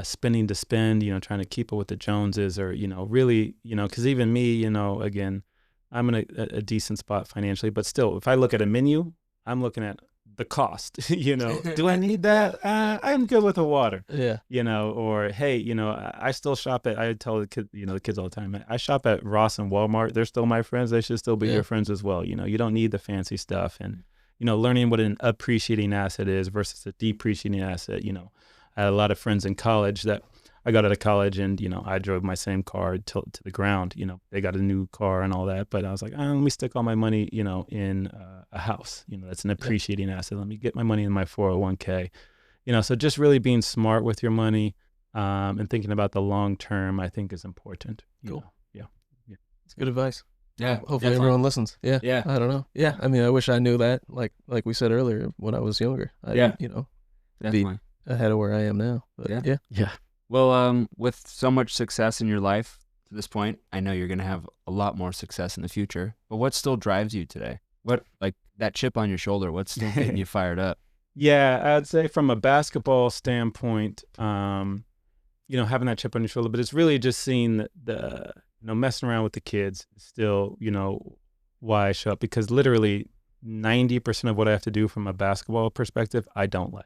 spending to spend, trying to keep up with the Joneses, or, really, because even me, again, I'm in a decent spot financially, but still, if I look at a menu, I'm looking at the cost, do I need that? I'm good with the water. Yeah. Or, hey, I still shop I tell the kids all the time, I shop at Ross and Walmart. They're still my friends. They should still be your friends as well. You don't need the fancy stuff, and, learning what an appreciating asset is versus a depreciating asset. I had a lot of friends in college that I got out of college and, I drove my same car to the ground. They got a new car and all that. But I was like, let me stick all my money, in a house. That's an appreciating asset. Let me get my money in my 401k. So just really being smart with your money and thinking about the long term, I think, is important. Cool. Yeah. It's good advice. Yeah. Hopefully definitely. everyone listens. Yeah. Yeah. I don't know. Yeah. I mean, I wish I knew that, like we said earlier, when I was younger. Definitely. Be ahead of where I am now. But yeah. Well, with so much success in your life to this point, I know you're going to have a lot more success in the future. But what still drives you today? What, like that chip on your shoulder, what's still getting you fired up? Yeah, I'd say from a basketball standpoint, having that chip on your shoulder, but it's really just seeing the messing around with the kids still, why I show up, because literally 90% of what I have to do from a basketball perspective, I don't like.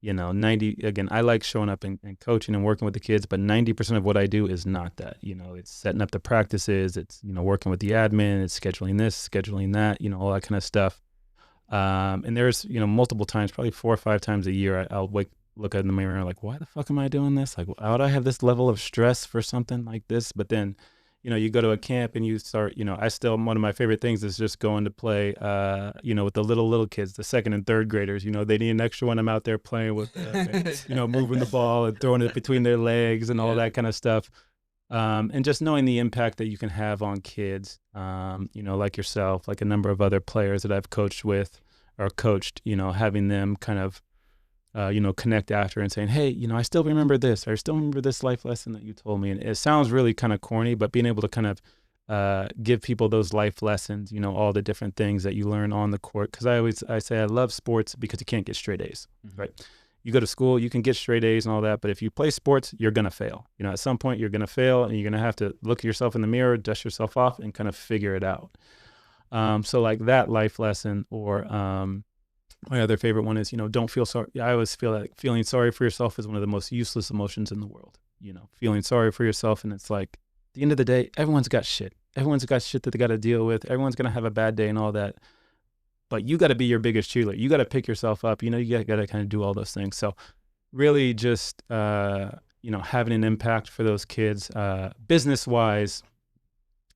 90, again, I like showing up and coaching and working with the kids, but 90% of what I do is not that. It's setting up the practices, it's, working with the admin, it's scheduling this, scheduling that, all that kind of stuff. And there's, multiple times, probably 4 or 5 times a year, I'll look in the mirror like, why the fuck am I doing this? Like, why would I have this level of stress for something like this? But then, you go to a camp and you start, I still, one of my favorite things is just going to play, with the little kids, the second and third graders. They need an extra one. I'm out there playing with, moving the ball and throwing it between their legs and all that kind of stuff. And just knowing the impact that you can have on kids, like yourself, like a number of other players that I've coached with or coached, having them kind of, connect after and saying, hey, I still remember this. I still remember this life lesson that you told me. And it sounds really kind of corny, but being able to kind of give people those life lessons, all the different things that you learn on the court. Because I say I love sports because you can't get straight A's, right? You go to school, you can get straight A's and all that, but if you play sports, you're going to fail. At some point, you're going to fail, and you're going to have to look at yourself in the mirror, dust yourself off, and kind of figure it out. So like that life lesson, or my other favorite one is, don't feel sorry. I always feel like feeling sorry for yourself is one of the most useless emotions in the world. Feeling sorry for yourself, and it's like, at the end of the day, everyone's got shit. Everyone's got shit that they got to deal with. Everyone's going to have a bad day and all that. But you got to be your biggest cheerleader. You got to pick yourself up. You got to kind of do all those things. So really just, having an impact for those kids, business-wise,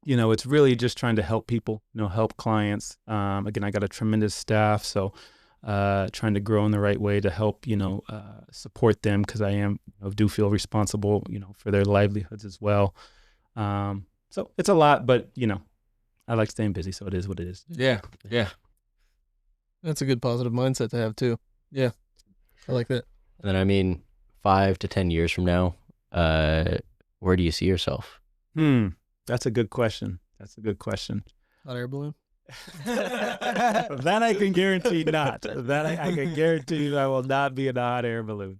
it's really just trying to help people, help clients. Again, I got a tremendous staff. So trying to grow in the right way to help, support them, because I do feel responsible, for their livelihoods as well. So it's a lot, but, I like staying busy. So it is what it is. Yeah. That's a good positive mindset to have too. Yeah, I like that. And then 5 to 10 years from now, where do you see yourself? That's a good question. Hot air balloon? That I can guarantee not. That I can guarantee you I will not be in a hot air balloon.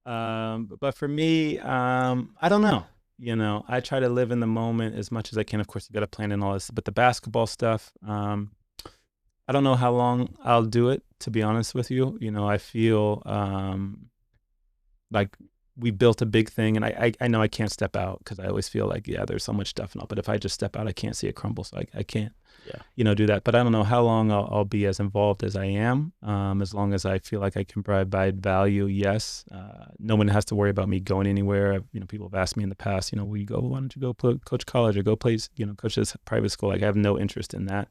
But for me, I don't know. I try to live in the moment as much as I can. Of course, you got to plan and all this, but the basketball stuff, I don't know how long I'll do it, to be honest with you. I feel like we built a big thing, and I know I can't step out, because I always feel like, there's so much stuff and all, but if I just step out, I can't see it crumble, so I can't, do that. But I don't know how long I'll be as involved as I am, as long as I feel like I can provide value. Yes, no one has to worry about me going anywhere. People have asked me in the past, will you go? Why don't you go coach college or go play, coach this private school? Like, I have no interest in that.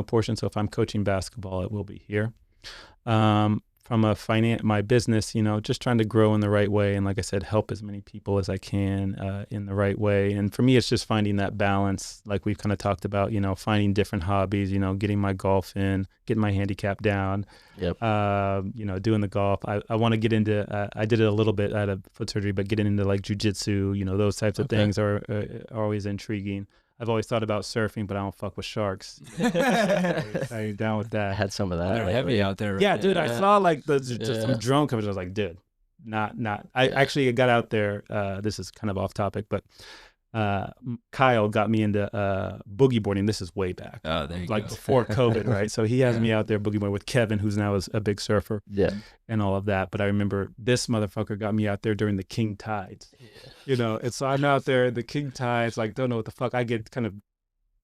Portion. So if I'm coaching basketball, it will be here. From my business, just trying to grow in the right way. And like I said, help as many people as I can in the right way. And for me, it's just finding that balance, like we've kind of talked about, finding different hobbies, getting my golf in, getting my handicap down, doing the golf. I want to get into, I did it a little bit out of foot surgery, but getting into like jujitsu, those types of things are always intriguing. I've always thought about surfing, but I don't fuck with sharks. Are you down with that? I had some of that. They're heavy out there. Yeah, dude. I saw like just some drone coverage. I was like, dude, not. I actually got out there. This is kind of off topic, but Kyle got me into boogie boarding. This is way back. Oh, there you like go. before COVID, right? So he has me out there boogie boarding with Kevin, who's now a big surfer. Yeah. And all of that. But I remember this motherfucker got me out there during the king tides. And so I'm out there, the king tides, like, don't know what the fuck. I get kind of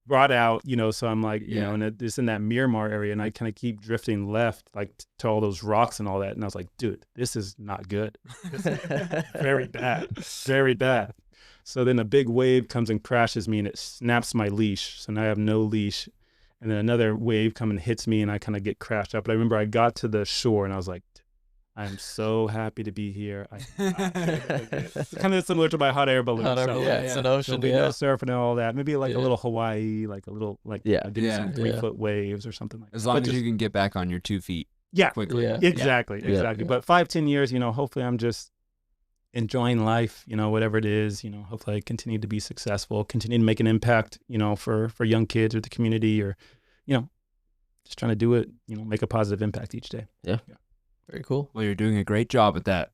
brought out, so I'm like, and it's in that Miramar area, and I kind of keep drifting left, like to all those rocks and all that. And I was like, dude, this is not good. This is very bad, very bad. So then a big wave comes and crashes me, and it snaps my leash. So now I have no leash. And then another wave comes and hits me, and I kind of get crashed up. But I remember I got to the shore, and I was like, I'm so happy to be here. It's kind of similar to my hot air balloon. It's an ocean. There'll be no surfing and all that. Maybe like a little Hawaii, like a little, like doing some 3-foot waves or something like that. As long as you can get back on your 2 feet quickly. Exactly. But 5-10 years, hopefully I'm just enjoying life, whatever it is, hopefully I continue to be successful, continue to make an impact, for young kids or the community, or, just trying to do it, make a positive impact each day. Yeah. Very cool. Well, you're doing a great job at that.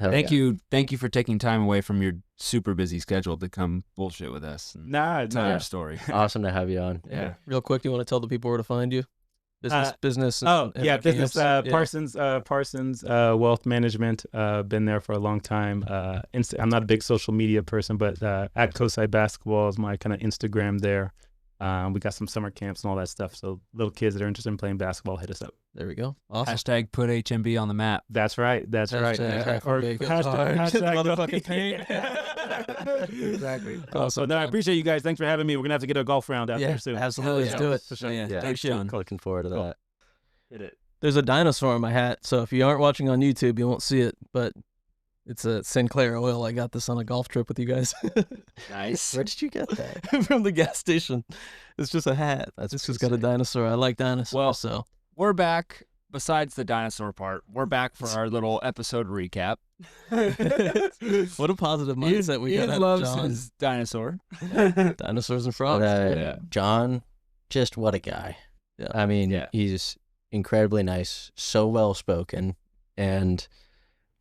Thank you for taking time away from your super busy schedule to come bullshit with us. Nah, tell your story. Awesome to have you on. Yeah. Real quick, do you want to tell the people where to find you? Business. Business. Camps. Parsons Wealth Management. Been there for a long time. I'm not a big social media person, but at Coastside Basketball is my kind of Instagram there. We got some summer camps and all that stuff. So little kids that are interested in playing basketball, hit us up. There we go. Awesome. Hashtag put HMB on the map. That's right. That's right. Hashtag Or big hashtag motherfucking paint. Exactly. So no, I appreciate you guys. Thanks for having me. We're gonna have to get a golf round out there soon. Absolutely. Let's do it. For sure. Yeah. Yeah, Thanks, John. looking forward to Cool. that. Hit it. There's a dinosaur on my hat, so if you aren't watching on YouTube, you won't see it, but it's a Sinclair oil. I got this on a golf trip with you guys. Nice. Where did you get that? From the gas station. It's just a hat. That's It's just got a dinosaur. I like dinosaurs, Well, so. We're back. Besides the dinosaur part, we're back for our little episode recap. What a positive mindset we got Ian out of loves John. his dinosaur. Dinosaurs and frogs. Yeah. John, just what a guy. Yeah. I mean, Yeah. he's incredibly nice, so well spoken, and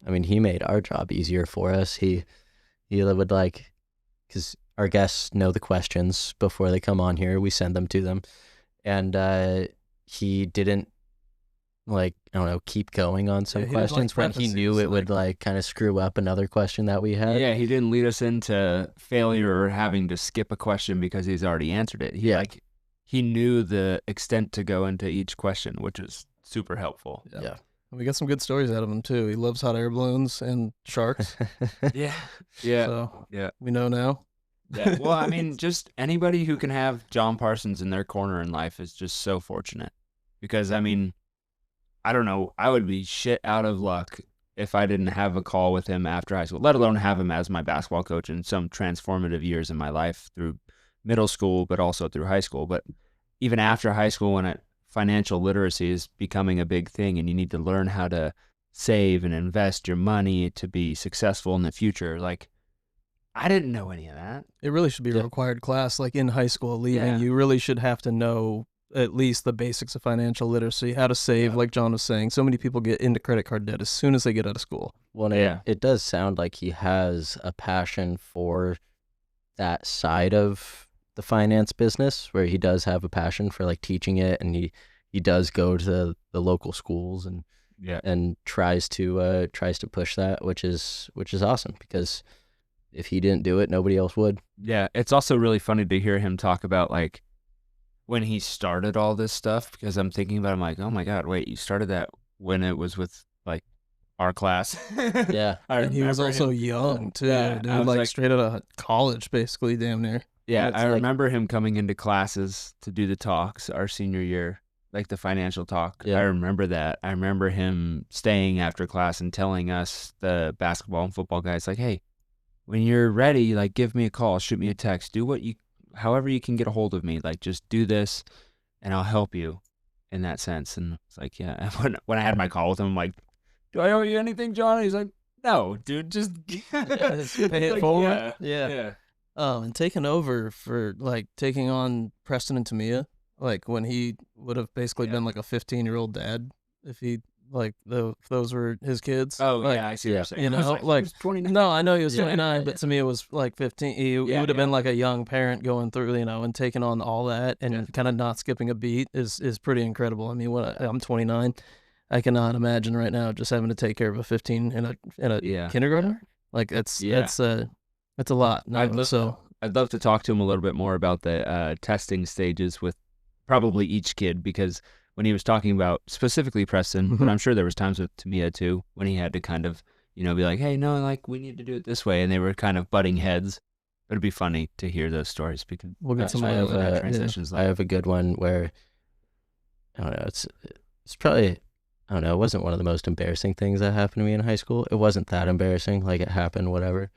I mean, he made our job easier for us. He would like, because our guests know the questions before they come on here. We send them to them, and he didn't like, I don't know, keep going on some Yeah, he didn't, like, questions when he preface knew it, it would like kind of screw up another question that we had. Yeah, he didn't lead us into failure or having to skip a question because he's already answered it. He knew the extent to go into each question, which is super helpful. Yeah. We got some good stories out of him, too. He loves hot air balloons and sharks. Yeah. Yeah. So Yeah. we know now. Yeah. Well, I mean, just anybody who can have John Parsons in their corner in life is just so fortunate. Because, I mean, I don't know, I would be shit out of luck if I didn't have a call with him after high school, let alone have him as my basketball coach in some transformative years in my life through middle school, but also through high school. But even after high school, when financial literacy is becoming a big thing and you need to learn how to save and invest your money to be successful in the future, like, I didn't know any of that. It really should be a required class, like in high school leaving. Yeah. You really should have to know at least the basics of financial literacy, how to save, like John was saying. So many people get into credit card debt as soon as they get out of school. Well, it does sound like he has a passion for that side of the finance business, where he does have a passion for like teaching it, and he does go to the local schools and tries to push that, which is awesome, because if he didn't do it, nobody else would. Yeah, it's also really funny to hear him talk about like when he started all this stuff, because I'm thinking about it, I'm like, oh my God, wait, you started that when it was with like our class. Yeah. And he was remember also him- young, too. Yeah, dude, I was like like- straight out of college, basically, damn near. Yeah, It's I like- remember him coming into classes to do the talks our senior year, like the financial talk. Yeah. I remember that. I remember him staying after class and telling us, the basketball and football guys, like, hey, when you're ready, like, give me a call, shoot me a text, do however you can get a hold of me, like, just do this and I'll help you in that sense. And it's like, yeah, when I had my call with him, I'm like, do I owe you anything, John? He's like, no, dude, just Just pay it Like, forward. Yeah. And taking over for like taking on Preston and Tamia, like when he would have basically been like a 15-year-old dad if he like if those were his kids. Oh, like, yeah, I see what you're saying. you I was know, he like- was 29. No, I know he was Yeah. 29, but Tamia was like 15. He Yeah, would have yeah. been like a young parent going through, and taking on all that and Yeah. kind of not skipping a beat is pretty incredible. I mean, I'm 29. I cannot imagine right now just having to take care of a 15 in a Yeah. kindergartner. Like it's Yeah. it's a lot. No, I'd love to talk to him a little bit more about the testing stages with probably each kid, because when he was talking about specifically Preston, but I'm sure there was times with Tamia too, when he had to kind of, be like, hey, no, like we need to do it this way. And they were kind of butting heads. But it'd be funny to hear those stories, because we'll get some I of have that. a- transitions. I have a good one where, I don't know, it's probably, I don't know, it wasn't one of the most embarrassing things that happened to me in high school. It wasn't that embarrassing, like it happened, whatever.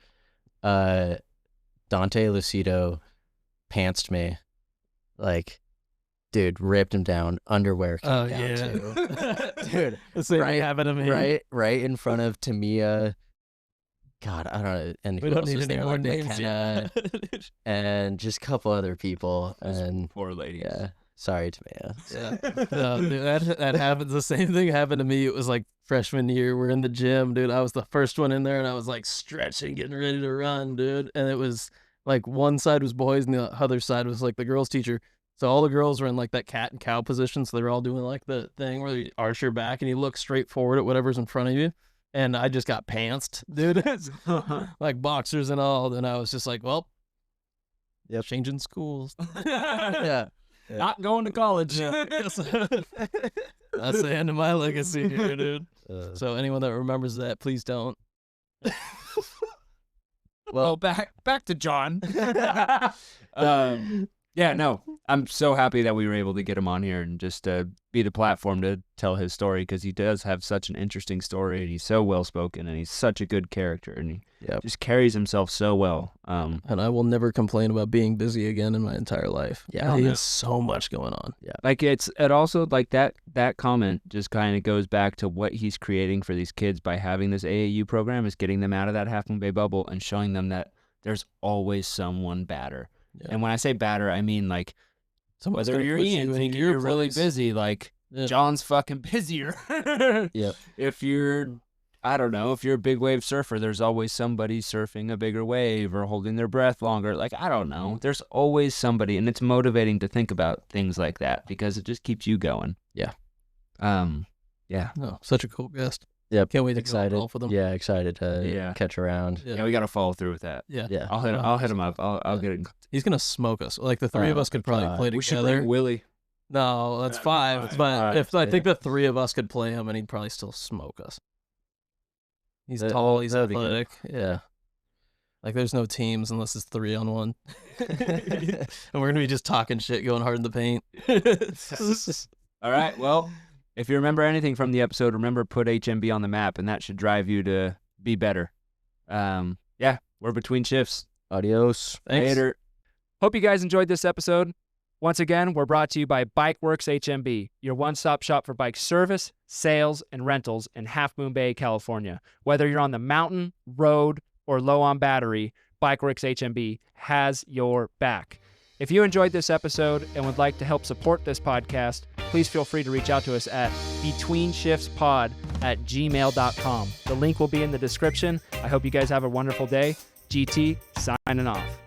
Dante Lucido pantsed me, like, dude, ripped him down, underwear came Oh down yeah, too. Dude, the same right- thing happened to me. right in front of Tamia. God, I don't know. And We who don't else need was any there? more Like names. McKenna yet. and just a couple other people. And Poor ladies. yeah, sorry, Tamia. Yeah. No, dude, that happens. The same thing happened to me. It was like freshman year. We're in the gym, dude. I was the first one in there, and I was like stretching, getting ready to run, dude. And it was like one side was boys, and the other side was like the girls' teacher. So all the girls were in like that cat and cow position. So they're all doing like the thing where you arch your back and you look straight forward at whatever's in front of you. And I just got pantsed, dude. Like boxers and all. And I was just like, well, Changing schools. Yeah. Not going to college. That's the end of my legacy here, dude. So anyone that remembers that, please don't. Well, back to John. Yeah, no, I'm so happy that we were able to get him on here and just be the platform to tell his story, because he does have such an interesting story, and he's so well spoken, and he's such a good character, and he just carries himself so well. And I will never complain about being busy again in my entire life. Yeah, he has so much going on. Yeah, like it also like that comment just kind of goes back to what he's creating for these kids by having this AAU program, is getting them out of that Half Moon Bay bubble and showing them that there's always someone badder. Yeah. And when I say badder, I mean like whether you're Ian thinking you're really busy, like John's fucking busier. Yep. If you're, I don't know, if you're a big wave surfer, there's always somebody surfing a bigger wave or holding their breath longer. Like, I don't know. There's always somebody, and it's motivating to think about things like that because it just keeps you going. Yeah. Yeah. Oh, such a cool guest. Yep. Can't wait to excited. go golf with him. Yeah, excited to catch around. Yeah, we got to follow through with that. Yeah. Yeah. I'll hit him up. I'll get it. He's gonna smoke us. Like the three of us could probably play together. We should bring Willie. No, that's five. But if I think the three of us could play him, and he'd probably still smoke us. He's tall. He's athletic. Yeah. Like there's no teams unless it's 3-on-1. And we're gonna be just talking shit, going hard in the paint. All right. Well, if you remember anything from the episode, remember put HMB on the map, and that should drive you to be better. Yeah, we're between shifts. Adios. Thanks. Later. Hope you guys enjoyed this episode. Once again, we're brought to you by BikeWorks HMB, your one-stop shop for bike service, sales, and rentals in Half Moon Bay, California. Whether you're on the mountain, road, or low on battery, BikeWorks HMB has your back. If you enjoyed this episode and would like to help support this podcast, please feel free to reach out to us at betweenshiftspod@gmail.com. The link will be in the description. I hope you guys have a wonderful day. GT signing off.